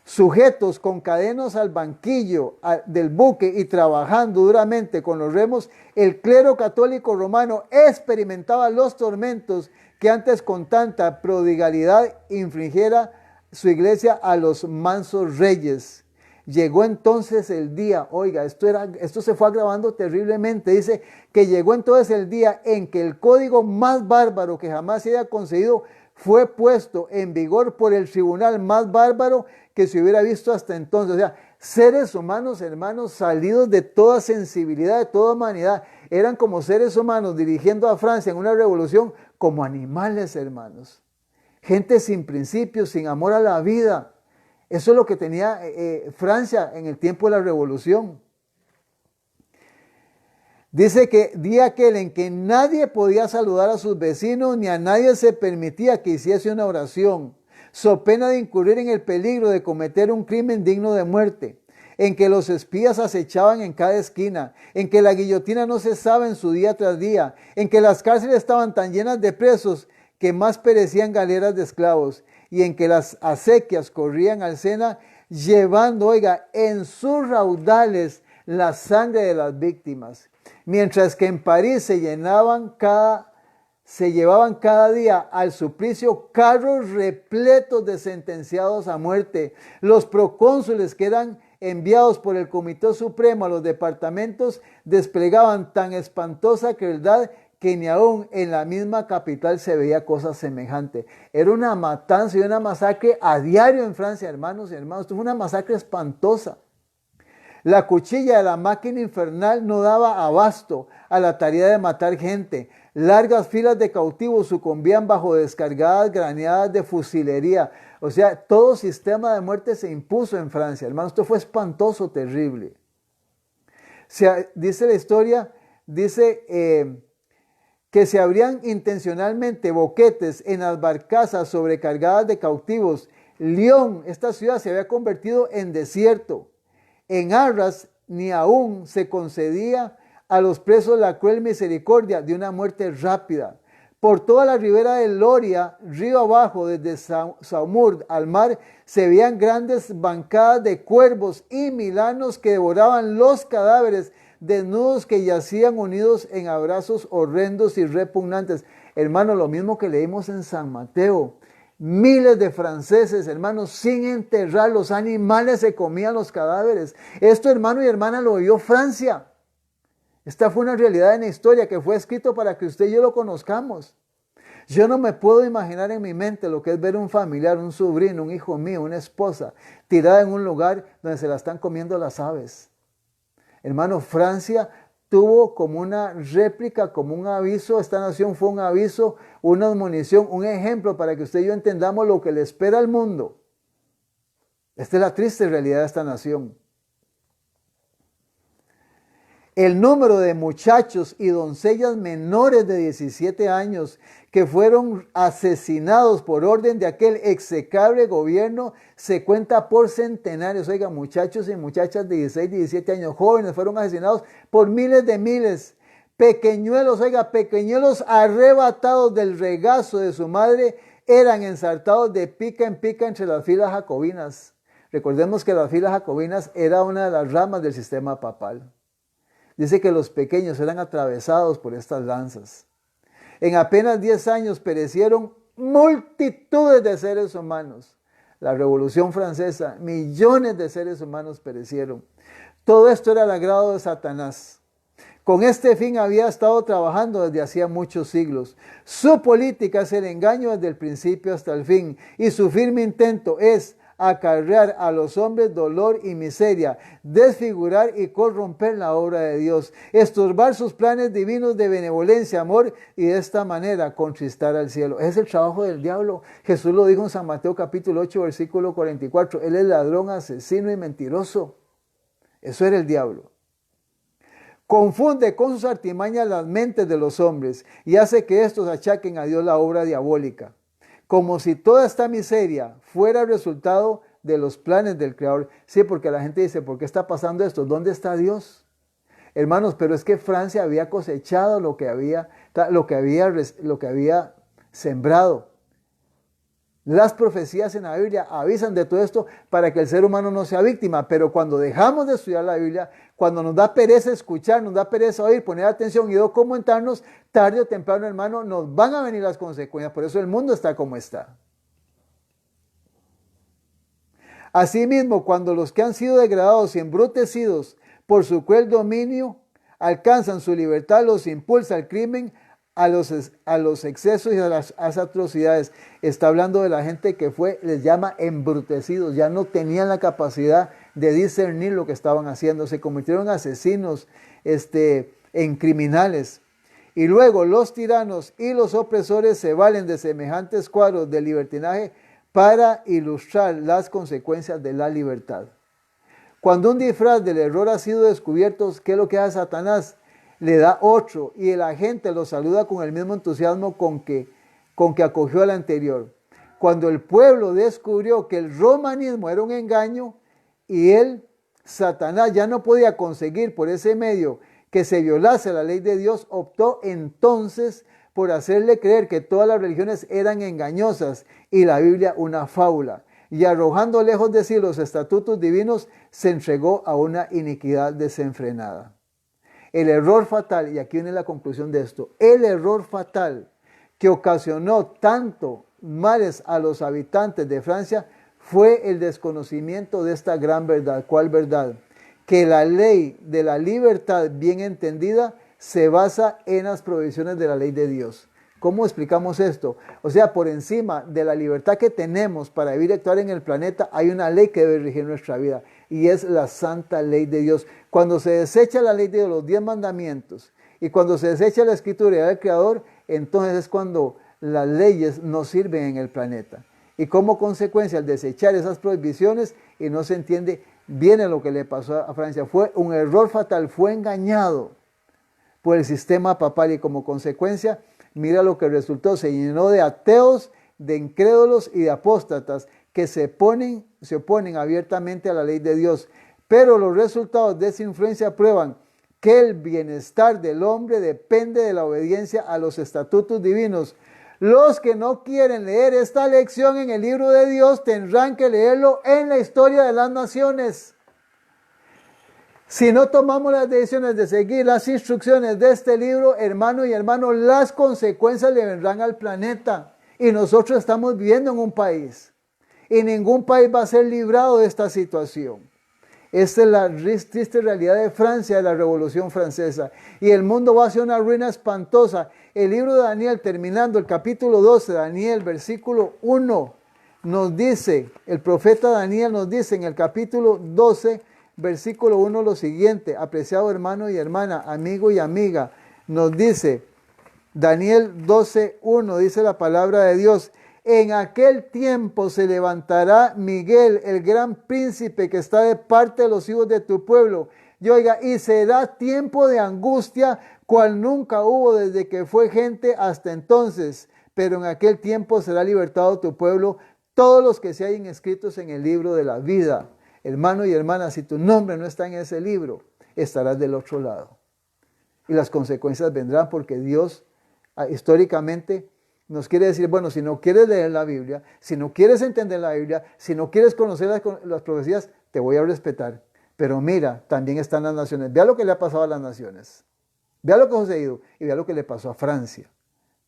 Sujetos con cadenas al banquillo del buque y trabajando duramente con los remos, el clero católico romano experimentaba los tormentos que antes con tanta prodigalidad infligiera su iglesia a los mansos reyes. Llegó entonces el día, oiga, esto se fue agravando terriblemente, dice que llegó entonces el día en que el código más bárbaro que jamás se haya concebido fue puesto en vigor por el tribunal más bárbaro que se hubiera visto hasta entonces. O sea, seres humanos, hermanos, salidos de toda sensibilidad, de toda humanidad, eran como seres humanos dirigiendo a Francia en una revolución como animales, hermanos. Gente sin principios, sin amor a la vida. Eso es lo que tenía Francia en el tiempo de la revolución. Dice que día aquel en que nadie podía saludar a sus vecinos, ni a nadie se permitía que hiciese una oración, so pena de incurrir en el peligro de cometer un crimen digno de muerte, en que los espías acechaban en cada esquina, en que la guillotina no cesaba en su día tras día, en que las cárceles estaban tan llenas de presos que más perecían galeras de esclavos, y en que las acequias corrían al Sena llevando, oiga, en sus raudales la sangre de las víctimas. Mientras que en París se llevaban cada día al suplicio carros repletos de sentenciados a muerte. Los procónsules que eran enviados por el Comité Supremo a los departamentos desplegaban tan espantosa crueldad que ni aún en la misma capital se veía cosa semejante. Era una matanza y una masacre a diario en Francia, hermanos y hermanos. Esto fue una masacre espantosa. La cuchilla de la máquina infernal no daba abasto a la tarea de matar gente. Largas filas de cautivos sucumbían bajo descargadas granadas de fusilería. O sea, todo sistema de muerte se impuso en Francia. Hermanos, esto fue espantoso, terrible. Dice la historia, que se abrían intencionalmente boquetes en las barcazas sobrecargadas de cautivos. Lyon, esta ciudad, se había convertido en desierto. En Arras ni aún se concedía a los presos la cruel misericordia de una muerte rápida. Por toda la ribera del Loria, río abajo, desde Saumur al mar, se veían grandes bancadas de cuervos y milanos que devoraban los cadáveres desnudos que yacían unidos en abrazos horrendos y repugnantes. Hermano, lo mismo que leímos en San Mateo. Miles de franceses, hermanos, sin enterrar, los animales se comían los cadáveres. Esto, hermano y hermana, lo vio Francia. Esta fue una realidad en la historia que fue escrito para que usted y yo lo conozcamos. Yo no me puedo imaginar en mi mente lo que es ver un familiar, un sobrino, un hijo mío, una esposa, tirada en un lugar donde se la están comiendo las aves. Hermano, Francia tuvo como una réplica, como un aviso. Esta nación fue un aviso, una admonición, un ejemplo para que usted y yo entendamos lo que le espera al mundo. Esta es la triste realidad de esta nación. El número de muchachos y doncellas menores de 17 años que fueron asesinados por orden de aquel execrable gobierno se cuenta por centenarios. Oiga, muchachos y muchachas de 16, 17 años, jóvenes, fueron asesinados por miles de miles. Pequeñuelos, oiga, pequeñuelos arrebatados del regazo de su madre eran ensartados de pica en pica entre las filas jacobinas. Recordemos que las filas jacobinas era una de las ramas del sistema papal. Dice que los pequeños eran atravesados por estas lanzas. En apenas 10 años perecieron multitudes de seres humanos. La Revolución Francesa, millones de seres humanos perecieron. Todo esto era el agrado de Satanás. Con este fin había estado trabajando desde hacía muchos siglos. Su política es el engaño desde el principio hasta el fin, y su firme intento es acarrear a los hombres dolor y miseria, desfigurar y corromper la obra de Dios, estorbar sus planes divinos de benevolencia, amor, y de esta manera contristar al cielo. Es el trabajo del diablo. Jesús lo dijo en San Mateo capítulo 8, versículo 44. Él es ladrón, asesino y mentiroso. Eso era el diablo. Confunde con sus artimañas las mentes de los hombres y hace que estos achaquen a Dios la obra diabólica, como si toda esta miseria fuera resultado de los planes del Creador. Sí, porque la gente dice, ¿por qué está pasando esto? ¿Dónde está Dios? Hermanos, pero es que Francia había cosechado lo que había sembrado. Las profecías en la Biblia avisan de todo esto para que el ser humano no sea víctima, pero cuando dejamos de estudiar la Biblia, cuando nos da pereza escuchar, nos da pereza oír, poner atención y no comentarnos, tarde o temprano, hermano, nos van a venir las consecuencias. Por eso el mundo está como está. Asimismo, cuando los que han sido degradados y embrutecidos por su cruel dominio alcanzan su libertad, los impulsa al crimen, a los excesos y a las atrocidades. Está hablando de la gente que les llama embrutecidos, ya no tenían la capacidad de discernir lo que estaban haciendo, se convirtieron en asesinos, en criminales. Y luego los tiranos y los opresores se valen de semejantes cuadros de libertinaje para ilustrar las consecuencias de la libertad. Cuando un disfraz del error ha sido descubierto, ¿qué es lo que hace Satanás? Le da otro y la gente lo saluda con el mismo entusiasmo con que acogió al anterior. Cuando el pueblo descubrió que el romanismo era un engaño y Satanás ya no podía conseguir por ese medio que se violase la ley de Dios, optó entonces por hacerle creer que todas las religiones eran engañosas y la Biblia una fábula. Y arrojando lejos de sí los estatutos divinos, se entregó a una iniquidad desenfrenada. El error fatal, y aquí viene la conclusión de esto, el error fatal que ocasionó tanto males a los habitantes de Francia fue el desconocimiento de esta gran verdad. ¿Cuál verdad? Que la ley de la libertad bien entendida se basa en las provisiones de la ley de Dios. ¿Cómo explicamos esto? O sea, por encima de la libertad que tenemos para vivir y actuar en el planeta, hay una ley que debe regir nuestra vida, y es la santa ley de Dios. Cuando se desecha la ley de Dios, los 10 mandamientos, y cuando se desecha la escritura del Creador, entonces es cuando las leyes no sirven en el planeta. Y como consecuencia, al desechar esas prohibiciones y no se entiende, viene lo que le pasó a Francia. Fue un error fatal, fue engañado por el sistema papal y como consecuencia, mira lo que resultó, se llenó de ateos, de incrédulos y de apóstatas que se oponen abiertamente a la ley de Dios. Pero los resultados de esa influencia prueban que el bienestar del hombre depende de la obediencia a los estatutos divinos. Los que no quieren leer esta lección en el libro de Dios tendrán que leerlo en la historia de las naciones. Si no tomamos las decisiones de seguir las instrucciones de este libro, hermano y hermano, las consecuencias le vendrán al planeta. Y nosotros estamos viviendo en un país. Y ningún país va a ser librado de esta situación. Esta es la triste realidad de Francia, de la Revolución Francesa. Y el mundo va hacia una ruina espantosa. El libro de Daniel, terminando el capítulo 12, Daniel, versículo 1, nos dice, el profeta Daniel nos dice en el capítulo 12, versículo 1 lo siguiente: apreciado hermano y hermana, amigo y amiga, nos dice Daniel 12, 1, dice la palabra de Dios: en aquel tiempo se levantará Miguel, el gran príncipe que está de parte de los hijos de tu pueblo. Y oiga, y será tiempo de angustia, cual nunca hubo desde que fue gente hasta entonces. Pero en aquel tiempo será libertado tu pueblo, todos los que se hayan escritos en el libro de la vida. Hermano y hermana, si tu nombre no está en ese libro, estarás del otro lado. Y las consecuencias vendrán, porque Dios históricamente nos quiere decir, bueno, si no quieres leer la Biblia, si no quieres entender la Biblia, si no quieres conocer las profecías, te voy a respetar. Pero mira, también están las naciones. Vea lo que le ha pasado a las naciones. Vea lo que ha sucedido y vea lo que le pasó a Francia.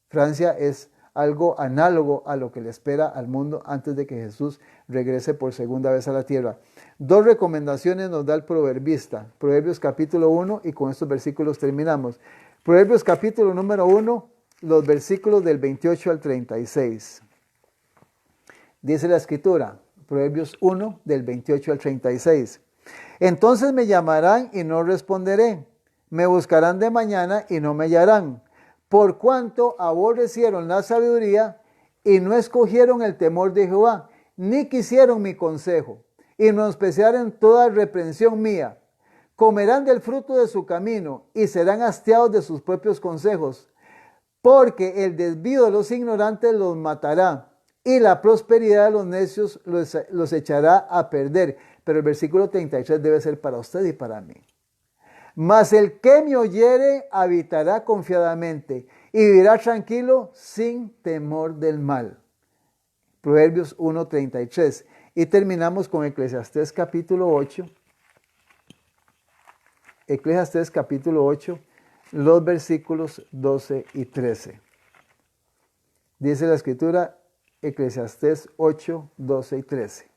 Francia es algo análogo a lo que le espera al mundo antes de que Jesús regrese por segunda vez a la tierra. Dos recomendaciones nos da el proverbista. Proverbios capítulo 1, y con estos versículos terminamos. Proverbios capítulo número 1, los versículos del 28 al 36. Dice la escritura, Proverbios 1, del 28 al 36. Entonces me llamarán y no responderé. Me buscarán de mañana y no me hallarán. Por cuanto aborrecieron la sabiduría y no escogieron el temor de Jehová, ni quisieron mi consejo, y menospreciaron toda reprensión mía. Comerán del fruto de su camino y serán hastiados de sus propios consejos, porque el desvío de los ignorantes los matará y la prosperidad de los necios los echará a perder. Pero el versículo 33 debe ser para usted y para mí. Mas el que me oyere habitará confiadamente y vivirá tranquilo sin temor del mal. Proverbios 1:33. Y terminamos con Eclesiastés capítulo 8. Eclesiastés capítulo 8, los versículos 12 y 13. Dice la escritura, Eclesiastés 8, 12 y 13.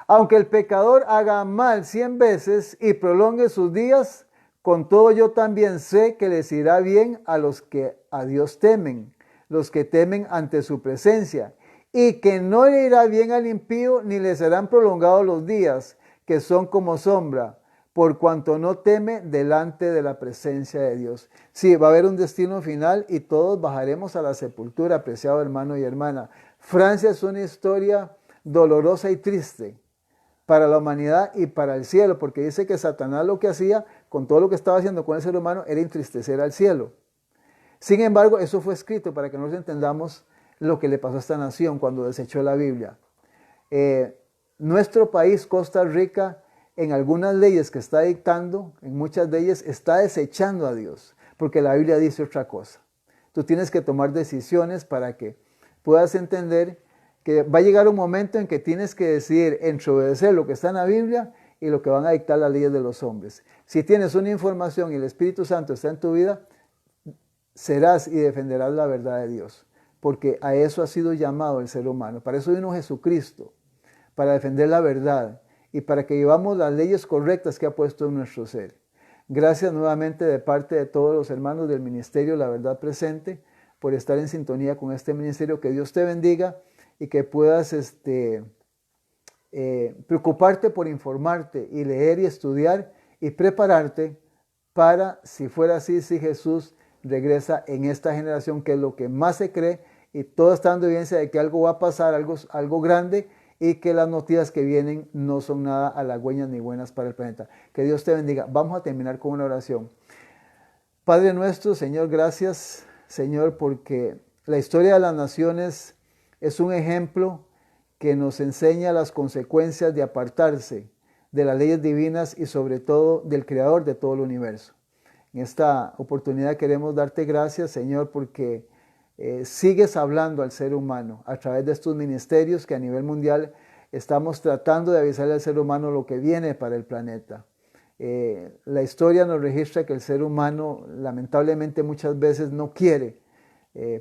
Aunque el pecador haga mal 100 veces y prolongue sus días, con todo yo también sé que les irá bien a los que a Dios temen, los que temen ante su presencia, y que no le irá bien al impío, ni le serán prolongados los días, que son como sombra, por cuanto no teme delante de la presencia de Dios. Sí, va a haber un destino final y todos bajaremos a la sepultura, apreciado hermano y hermana. Francia es una historia dolorosa y triste para la humanidad y para el cielo, porque dice que Satanás lo que hacía con todo lo que estaba haciendo con el ser humano era entristecer al cielo. Sin embargo, eso fue escrito para que nosotros entendamos lo que le pasó a esta nación cuando desechó la Biblia. Nuestro país, Costa Rica, en algunas leyes que está dictando, en muchas de ellas está desechando a Dios, porque la Biblia dice otra cosa. Tú tienes que tomar decisiones para que puedas entender que va a llegar un momento en que tienes que decidir entre obedecer lo que está en la Biblia y lo que van a dictar las leyes de los hombres. Si tienes una información y el Espíritu Santo está en tu vida, serás y defenderás la verdad de Dios, porque a eso ha sido llamado el ser humano. Para eso vino Jesucristo, para defender la verdad y para que llevamos las leyes correctas que ha puesto en nuestro ser. Gracias nuevamente de parte de todos los hermanos del Ministerio La Verdad Presente por estar en sintonía con este ministerio. Que Dios te bendiga y que puedas preocuparte por informarte y leer y estudiar y prepararte para, si fuera así, si Jesús regresa en esta generación, que es lo que más se cree, y todo está dando evidencia de que algo va a pasar, algo grande, y que las noticias que vienen no son nada halagüeñas ni buenas para el planeta. Que Dios te bendiga. Vamos a terminar con una oración. Padre nuestro, Señor, gracias, Señor, porque la historia de las naciones es un ejemplo que nos enseña las consecuencias de apartarse de las leyes divinas y sobre todo del Creador de todo el universo. En esta oportunidad queremos darte gracias, Señor, porque sigues hablando al ser humano a través de estos ministerios que a nivel mundial estamos tratando de avisarle al ser humano lo que viene para el planeta. La historia nos registra que el ser humano lamentablemente muchas veces no quiere,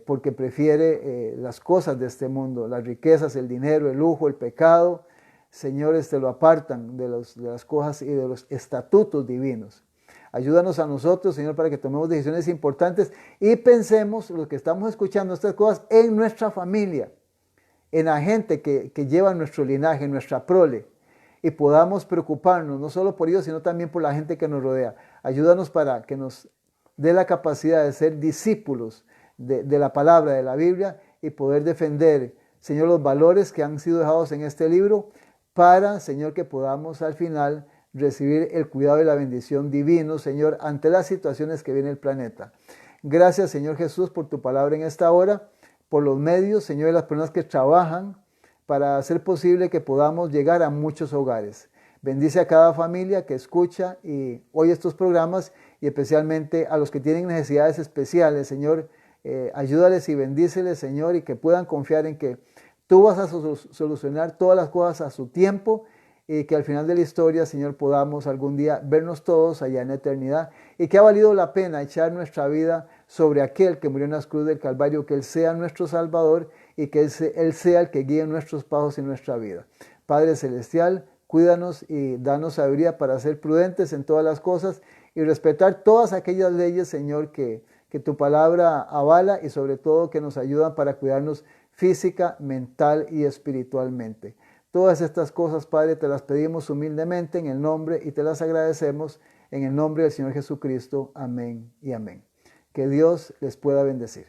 porque prefiere las cosas de este mundo, las riquezas, el dinero, el lujo, el pecado, Señor, lo apartan de las cosas y de los estatutos divinos. Ayúdanos a nosotros, Señor, para que tomemos decisiones importantes y pensemos, los que estamos escuchando estas cosas, en nuestra familia, en la gente que lleva nuestro linaje, nuestra prole, y podamos preocuparnos no solo por ellos, sino también por la gente que nos rodea. Ayúdanos para que nos dé la capacidad de ser discípulos de la palabra, de la Biblia, y poder defender, Señor, los valores que han sido dejados en este libro, para, Señor, que podamos al final recibir el cuidado y la bendición divino, Señor, ante las situaciones que viene el planeta. Gracias, Señor Jesús, por tu palabra en esta hora, por los medios, Señor, de las personas que trabajan para hacer posible que podamos llegar a muchos hogares. Bendice a cada familia que escucha y oye estos programas, y especialmente a los que tienen necesidades especiales, Señor, ayúdales y bendíceles, Señor, y que puedan confiar en que tú vas a solucionar todas las cosas a su tiempo, y que al final de la historia, Señor, podamos algún día vernos todos allá en la eternidad, y que ha valido la pena echar nuestra vida sobre aquel que murió en la cruz del Calvario, que Él sea nuestro Salvador y que Él sea el que guíe nuestros pasos en nuestra vida. Padre Celestial, cuídanos y danos sabiduría para ser prudentes en todas las cosas y respetar todas aquellas leyes, Señor, que tu palabra avala, y sobre todo que nos ayudan para cuidarnos física, mental y espiritualmente. Todas estas cosas, Padre, te las pedimos humildemente en el nombre y te las agradecemos en el nombre del Señor Jesucristo. Amén y amén. Que Dios les pueda bendecir.